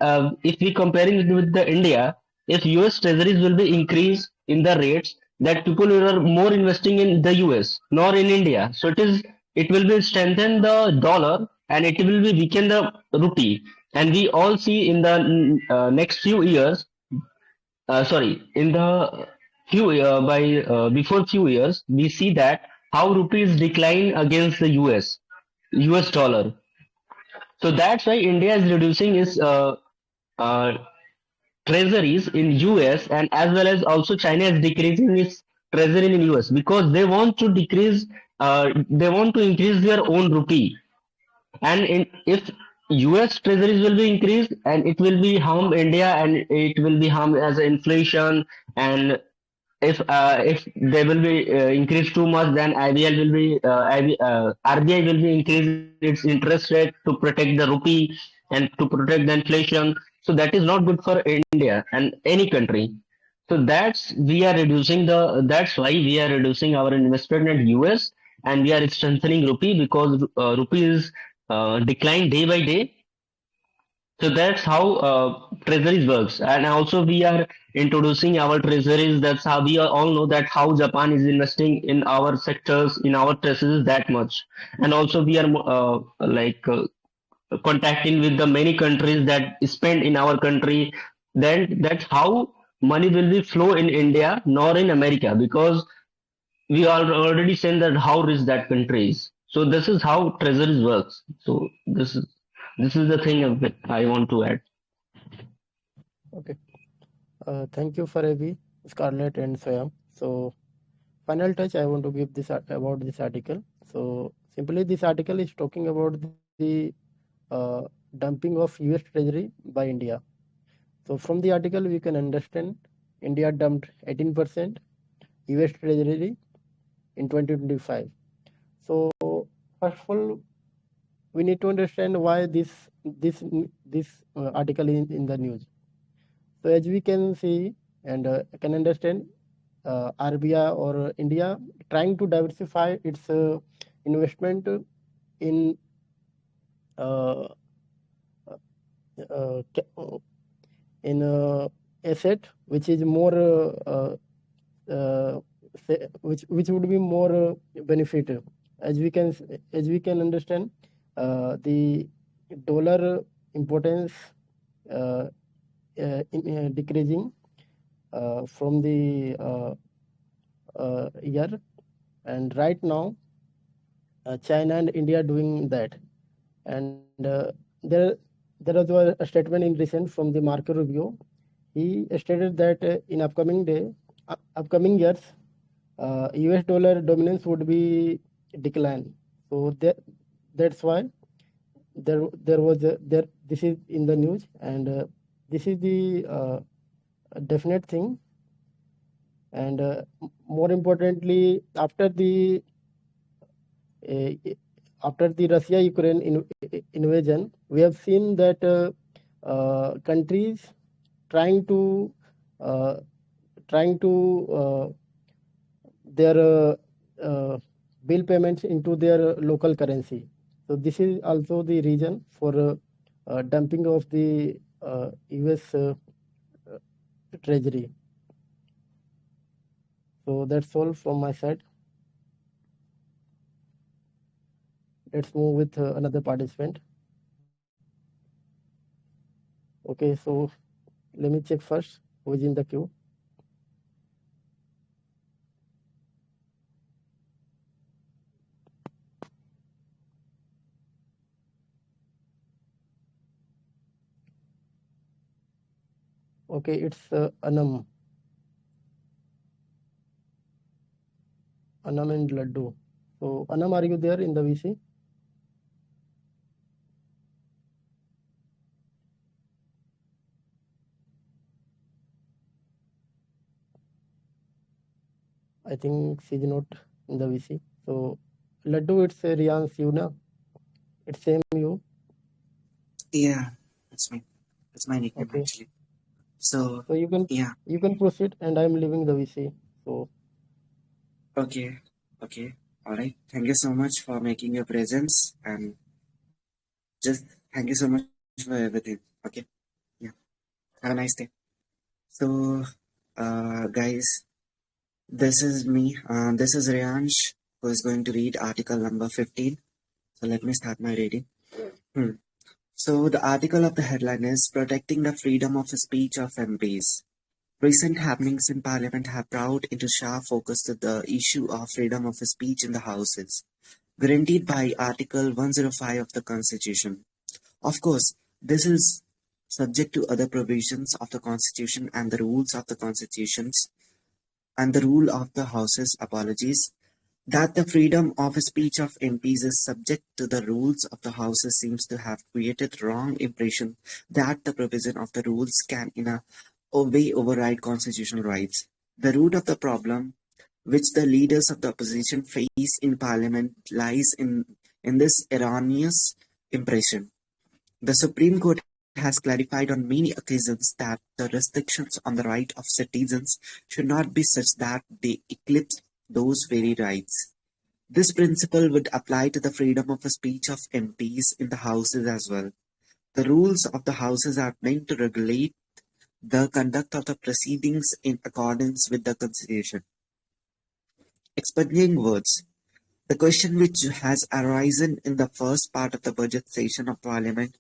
if we comparing it with the India, if US treasuries will be increased in the rates, that people are more investing in the US nor in India. So it will be strengthen the dollar and it will be weaken the rupee. And we all see in the next few years, sorry, in the few by before few years, we see that how rupees decline against the US dollar. So that's why India is reducing its uh, treasuries in US, and as well as also China is decreasing its treasury in US because they want to decrease, they want to increase their own rupee. And if US treasuries will be increased, and it will be harm India, and it will be harm as inflation. And if they will be increased too much, then IBL will be RBI will be increasing its interest rate to protect the rupee and to protect the inflation. So that is not good for India and any country. So that's why we are reducing our investment in US, and we are strengthening rupee because rupee is decline day by day. So that's how treasuries works, and also we are introducing our treasuries. That's how we all know that how Japan is investing in our sectors, in our treasuries that much, and also we are contacting with the many countries that spend in our country. Then that's how money will be flow in India, nor in America, because we are already saying that how rich that country is. So this is how treasuries works. So this is the thing I want to add. Okay. Thank you for Avi, Scarlett, and Swayam. So, final touch I want to give this about this article. So, simply this article is talking about the dumping of US Treasury by India. So, from the article we can understand India dumped 18% US Treasury in 2025. So, first of all, we need to understand why this article is in the news. So as we can see and can understand, RBI or India trying to diversify its investment in uh, uh, asset which is more which would be more benefit. As we can understand, the dollar importance decreasing from the year, and right now China and India are doing that. And there was a statement in recent from the Market Review. He stated that in upcoming years, US dollar dominance would be decline. So that's why there was there this is in the news, and this is the definite thing. And more importantly, uh, after the Russia-Ukraine invasion, we have seen that countries trying to uh, their bill payments into their local currency. So this is also the reason for dumping of the US treasury. So that's all from my side. Let's move with another participant. Okay, so let me check first who is in the queue. Okay, it's Anam and Laddu. So Anam, are you there in the VC? I think she's not in the VC. So Laddu, it's Riyan's you now. It's same you. Yeah, that's my nickname Okay. actually. So So you can proceed, and I'm leaving the VC. So okay, all right. Thank you so much for making your presence, and just thank you so much for everything. Okay, yeah. Have a nice day. So, guys, this is me. This is Riyansh, who is going to read article number 15. So let me start my reading. So the article of the headline is Protecting the Freedom of Speech of MPs. Recent happenings in Parliament have brought into sharp focus the issue of freedom of speech in the Houses, guaranteed by Article 105 of the Constitution. Of course, this is subject to other provisions of the Constitution and the rules of the Constitutions and the rule of the Houses. That the freedom of speech of MPs is subject to the rules of the Houses seems to have created wrong impression that the provision of the rules can in a way override constitutional rights. The root of the problem which the leaders of the opposition face in Parliament lies in this erroneous impression. The Supreme Court has clarified on many occasions that the restrictions on the right of citizens should not be such that they eclipse those very rights. This principle would apply to the freedom of speech of MPs in the Houses as well. The rules of the Houses are meant to regulate the conduct of the proceedings in accordance with the Constitution. Expunging words. The question which has arisen in the first part of the budget session of Parliament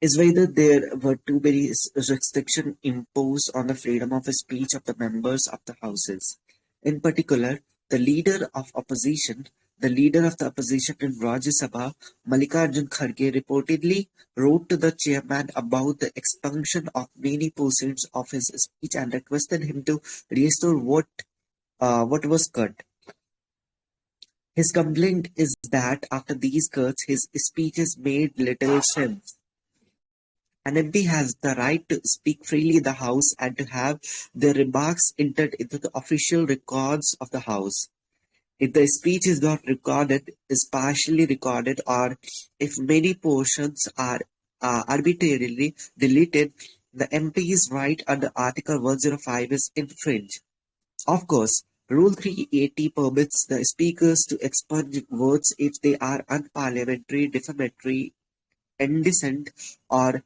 is whether there were too many restrictions imposed on the freedom of speech of the members of the Houses. In particular, the leader of opposition, the leader of the opposition in Rajya Sabha, Mallikarjun Kharge, reportedly wrote to the chairman about the expunction of many portions of his speech and requested him to restore what was cut. His complaint is that after these cuts, his speeches made little sense. An MP has the right to speak freely in the House and to have their remarks entered into the official records of the House. If the speech is not recorded, is partially recorded, or if many portions are arbitrarily deleted, the MP's right under Article 105 is infringed. Of course, Rule 380 permits the speakers to expunge words if they are unparliamentary, defamatory, indecent, or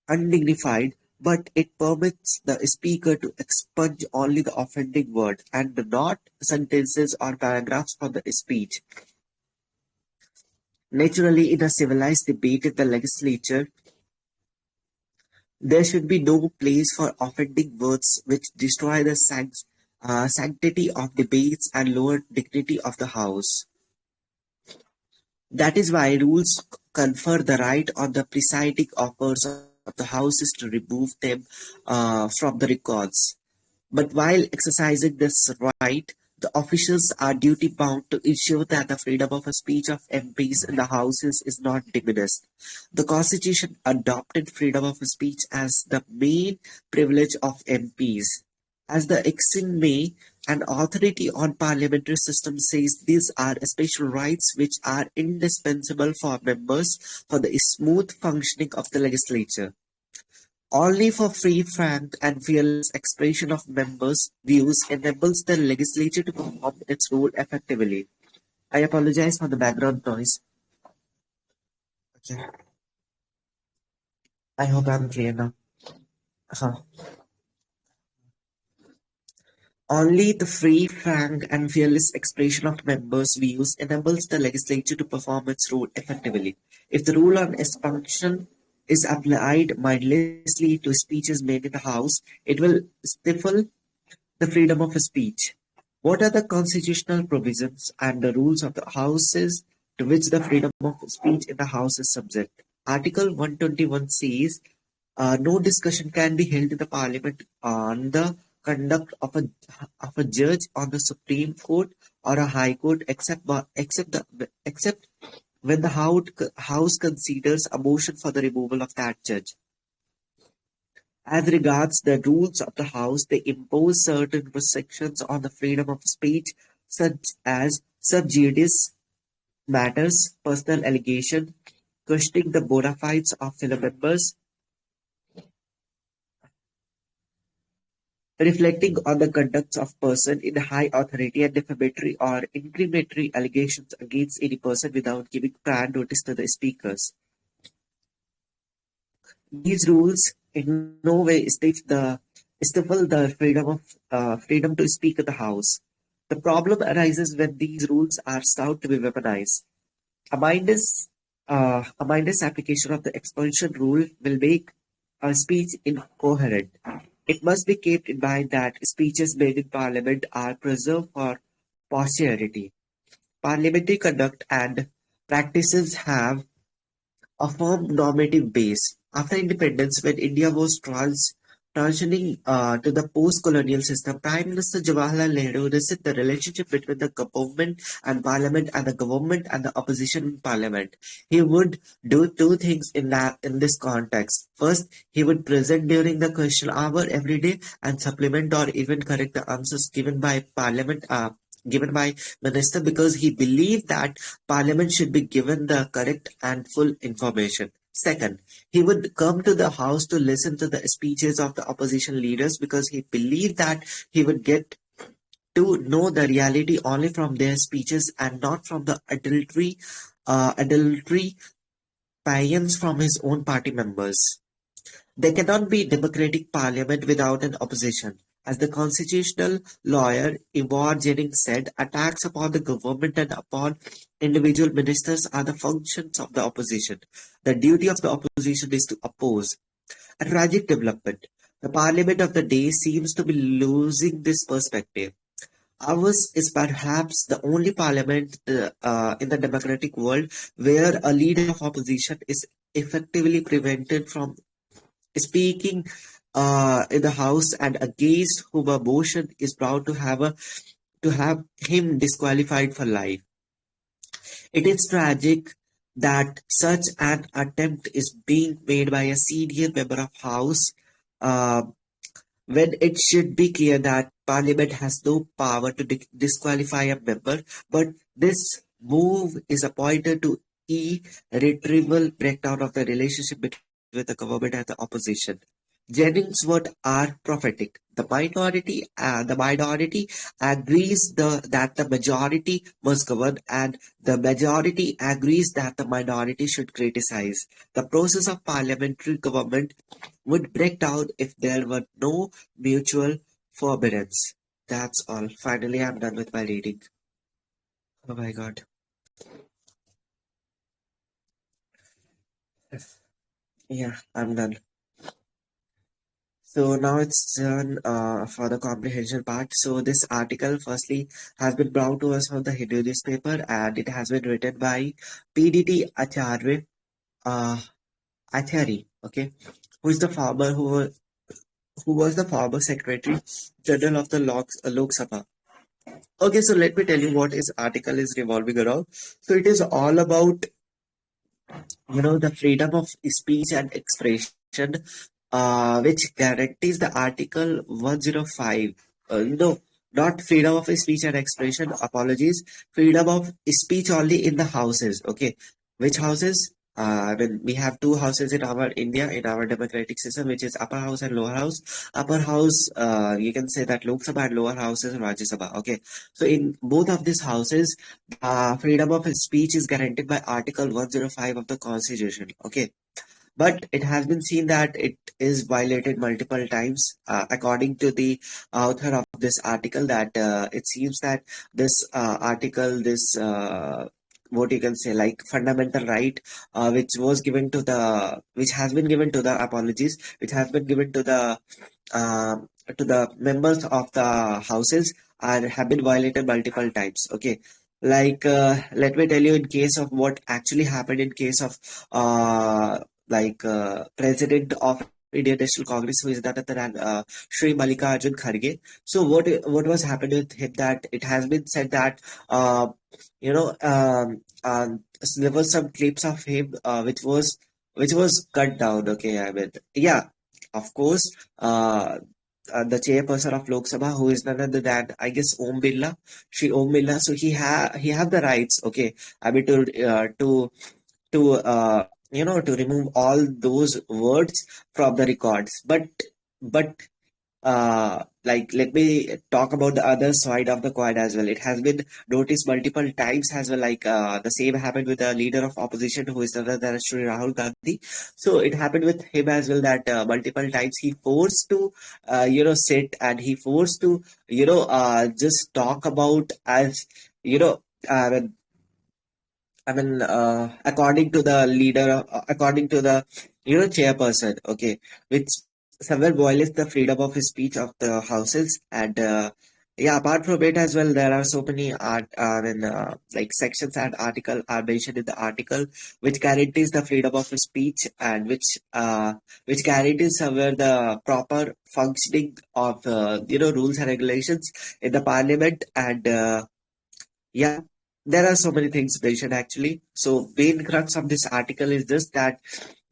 undignified, but it permits the speaker to expunge only the offending word and not sentences or paragraphs from the speech. Naturally, in a civilized debate in the legislature, there should be no place for offending words which destroy the sanctity of debates and lower dignity of the House. That is why rules confer the right on the presiding officers of the houses to remove them from the records. But while exercising this right, the officials are duty bound to ensure that the freedom of speech of MPs in the houses is not diminished. The Constitution adopted freedom of speech as the main privilege of MPs. As the Exim May, an authority on parliamentary system, says these are special rights which are indispensable for members for the smooth functioning of the legislature. Only for free, frank, and fearless expression of members' views enables the legislature to perform its role effectively. I apologize for the background noise. Okay. I hope I'm clear now. Only the free, frank, and fearless expression of members' views enables the legislature to perform its role effectively. If the rule on expunction is applied mindlessly to speeches made in the House, it will stifle the freedom of speech. What are the constitutional provisions and the rules of the Houses to which the freedom of speech in the House is subject? Article 121 says, no discussion can be held in the Parliament on the conduct of a judge on the Supreme Court or a High Court except when the House considers a motion for the removal of that judge. As regards the rules of the House, they impose certain restrictions on the freedom of speech, such as sub judice matters, personal allegation, questioning the bona fides of fellow members, reflecting on the conduct of person in high authority, and defamatory or incriminatory allegations against any person without giving prior notice to the speakers. These rules in no way stifle the freedom to speak in the House. The problem arises when these rules are sought to be weaponized. A mindless application of the expulsion rule will make a speech incoherent. It must be kept in mind that speeches made in Parliament are preserved for posterity. Parliamentary conduct and practices have a firm normative base. After independence, when India was transitioning to the post-colonial system, Prime Minister Jawaharlal Nehru reset the relationship between the government and Parliament and the government and the opposition in Parliament. He would do two things in this context. First, he would present during the question hour every day and supplement or even correct the answers given by Minister, because he believed that Parliament should be given the correct and full information. Second, he would come to the House to listen to the speeches of the opposition leaders because he believed that he would get to know the reality only from their speeches and not from the adultery paeans from his own party members. There cannot be democratic parliament without an opposition. As the constitutional lawyer Ivor Jennings said, attacks upon the government and upon individual ministers are the functions of the opposition. The duty of the opposition is to oppose. A tragic development. The parliament of the day seems to be losing this perspective. Ours is perhaps the only parliament in the democratic world where a leader of opposition is effectively prevented from speaking in the house, and against whom a motion is bound to have him disqualified for life. It is tragic that such an attempt is being made by a senior member of House uh, when it should be clear that Parliament has no power to disqualify a member, but this move is a pointer to irretrievable breakdown of the relationship between the government and the opposition. Jennings' words are prophetic. The minority agrees that the majority must govern, and the majority agrees that the minority should criticize. The process of parliamentary government would break down if there were no mutual forbearance. That's all. Finally, I'm done with my reading. Oh my god. Yeah, I'm done. So now it's done for the comprehension part. So this article firstly has been brought to us from the Hindu newspaper, and it has been written by PDT Acharya, okay, who is the farmer who was the former Secretary General of the Lok Sabha. Okay, so let me tell you what his article is revolving around. So it is all about, the freedom of speech and expression, which guarantees the Article 105. No, not freedom of speech and expression, apologies, freedom of speech only in the houses. Okay, which houses? We have two houses in our India, in our democratic system, which is upper house and lower house. Upper house, you can say that Lok Sabha, and lower house is Rajya Sabha. Okay, so in both of these houses, freedom of speech is guaranteed by Article 105 of the Constitution. Okay, but it has been seen that it is violated multiple times, according to the author of this article. That it seems that this article, this what you can say, like fundamental right, which has been given to the apologies, which has been given uh, to the members of the houses, have been violated multiple times. Okay, like let me tell you in case of what actually happened in case of president of Indian National Congress, who is none other than Sri Mallikarjun Kharge. So what was happening with him, that it has been said that you know there was some clips of him which was cut down. Okay, I mean, yeah, of course, the chairperson of Lok Sabha, who is none other than, I guess, Om Birla, Shri Om Birla. So he have the rights. Okay, I mean, to remove all those words from the records. But like, let me talk about the other side of the coin as well. It has been noticed multiple times as well, like the same happened with the leader of opposition, who is none other than Shri Rahul Gandhi. So it happened with him as well, that multiple times he forced to sit, and he forced to just talk about, as you know uh, according to the leader, according to the chairperson, okay, which somewhere violates the freedom of speech of the houses. And yeah, apart from it as well, there are so many like sections and article are mentioned in the article, which guarantees the freedom of speech, and which guarantees somewhere the proper functioning of rules and regulations in the parliament. And yeah, there are so many things mentioned actually. So main crux of this article is just that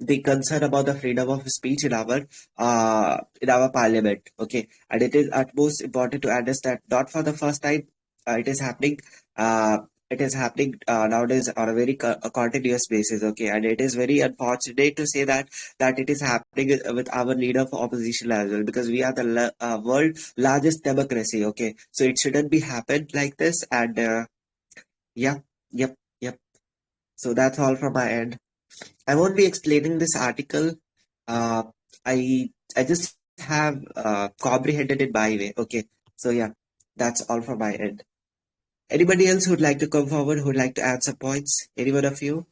the concern about the freedom of speech in our parliament. Okay, and it is utmost important to understand. Not for the first time, it is happening. It is happening nowadays on a very continuous basis. Okay, and it is very unfortunate to say that it is happening with our leader for opposition as well, because we are the world largest democracy. Okay, so it shouldn't be happened like this. And yeah, yep. So that's all from my end. I won't be explaining this article. Uh, I just have comprehended it my way. Okay. So yeah, that's all from my end. Anybody else who'd like to come forward, who'd like to add some points? Any one of you?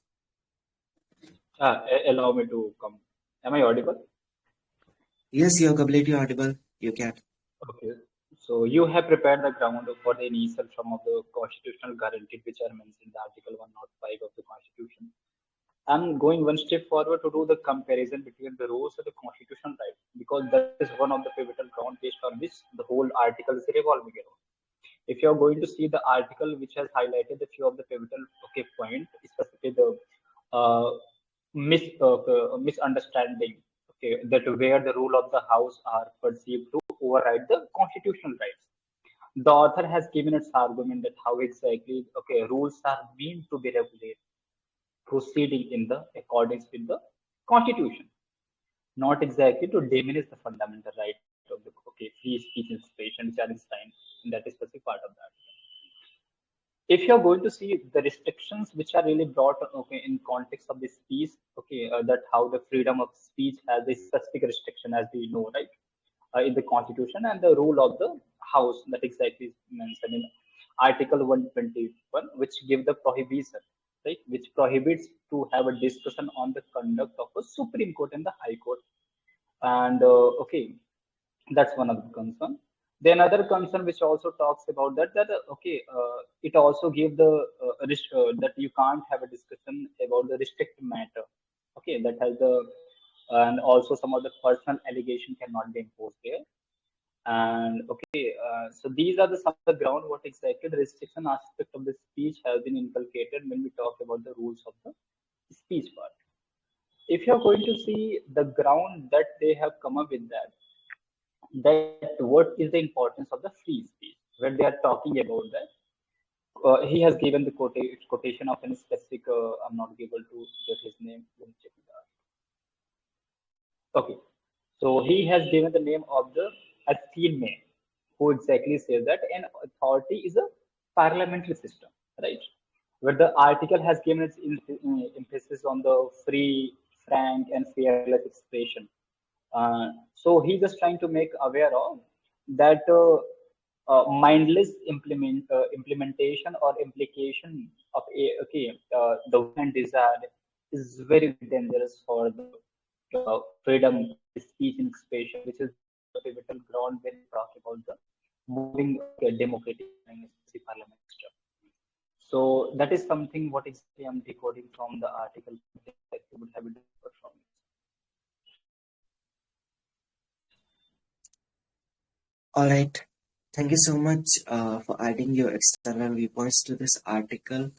Allow me to come. Am I audible? Yes, you're completely audible. You can. Okay. So you have prepared the ground for the initial form of the constitutional guarantee, which are mentioned in the Article 105 of the Constitution. I'm going one step forward to do the comparison between the rules of the constitutional right, because that is one of the pivotal ground based on which the whole article is revolving around. If you're going to see the article which has highlighted a few of the pivotal point, especially the misunderstanding, that where the rule of the house are perceived to override the constitutional rights. The author has given its argument that how exactly rules are meant to be regulated proceeding in the accordance with the constitution, not exactly to diminish the fundamental right of the free speech and expression which are enshrined in that specific part of that. If you're going to see the restrictions which are really brought in context of this piece, that how the freedom of speech has a specific restriction, as we know, right, in the constitution, and the rule of the house that exactly is mentioned in article 121, which give the prohibition, right, which prohibits to have a discussion on the conduct of a supreme court and the high court. And that's one of the concern. Then other concern which also talks about it also give the that you can't have a discussion about the restricted matter, that has the, and also some of the personal allegation cannot be imposed there. And so these are the some of the ground what exactly the restriction aspect of the speech has been inculcated when we talk about the rules of the speech part. If you're going to see the ground that they have come up with, that what is the importance of the free speech when they are talking about that, he has given the quotation of any specific, I'm not able to get his name. Let me check it out. Okay, so he has given the name of the Athene, who exactly says that an authority is a parliamentary system, right? Where the article has given its emphasis on the free, frank, and fearless expression. So he's just trying to make aware of that mindless implementation or implication of the one desire is very dangerous for the freedom of speech and expression, which is one of the pivotal ground when we talk about the moving democratic and parliament system. So that is something what exactly I'm decoding from the article that you would have it from. All right. Thank you so much for adding your external viewpoints to this article.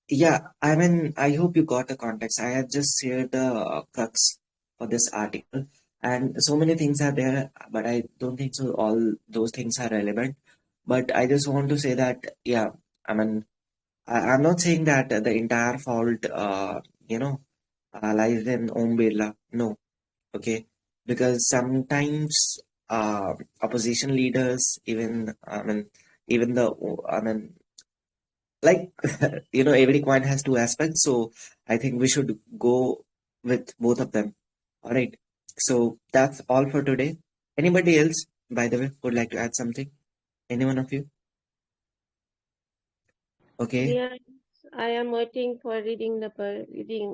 Yeah, I mean, I hope you got the context. I have just shared the crux for this article, and so many things are there, but I don't think so all those things are relevant. But I just want to say that, yeah, I mean, I'm not saying that the entire fault, lies in Om Birla. No, okay, because sometimes opposition leaders, even, I mean, even the, I mean, like every coin has two aspects, so I think we should go with both of them. All right, so that's all for today. Anybody else, by the way, would like to add something? Any one of you? Okay. Yes, I am waiting for reading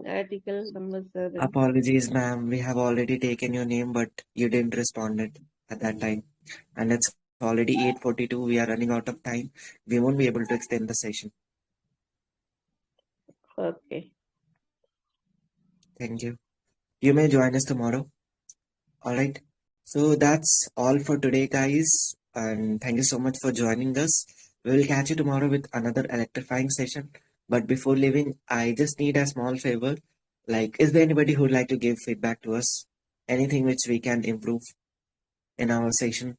article number 7. Apologies, ma'am, we have already taken your name, but you didn't respond it at that time, and it's already 8:42. We are running out of time. We won't be able to extend the session. Okay. Thank you. You may join us tomorrow. All right. So that's all for today, guys. And thank you so much for joining us. We will catch you tomorrow with another electrifying session. But before leaving, I just need a small favor. Like, is there anybody who would like to give feedback to us? Anything which we can improve in our session?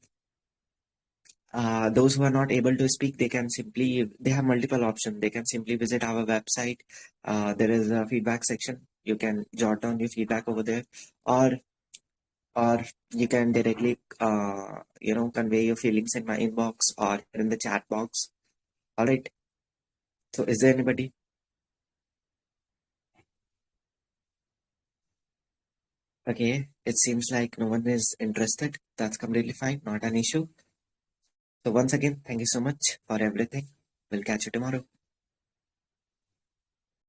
Those who are not able to speak, they have multiple options. They can simply visit our website. There is a feedback section. You can jot down your feedback over there, or you can directly convey your feelings in my inbox or in the chat box. All right, so is there anybody? Okay, it seems like no one is interested. That's completely fine, not an issue. So once again, thank you so much for everything. We'll catch you tomorrow.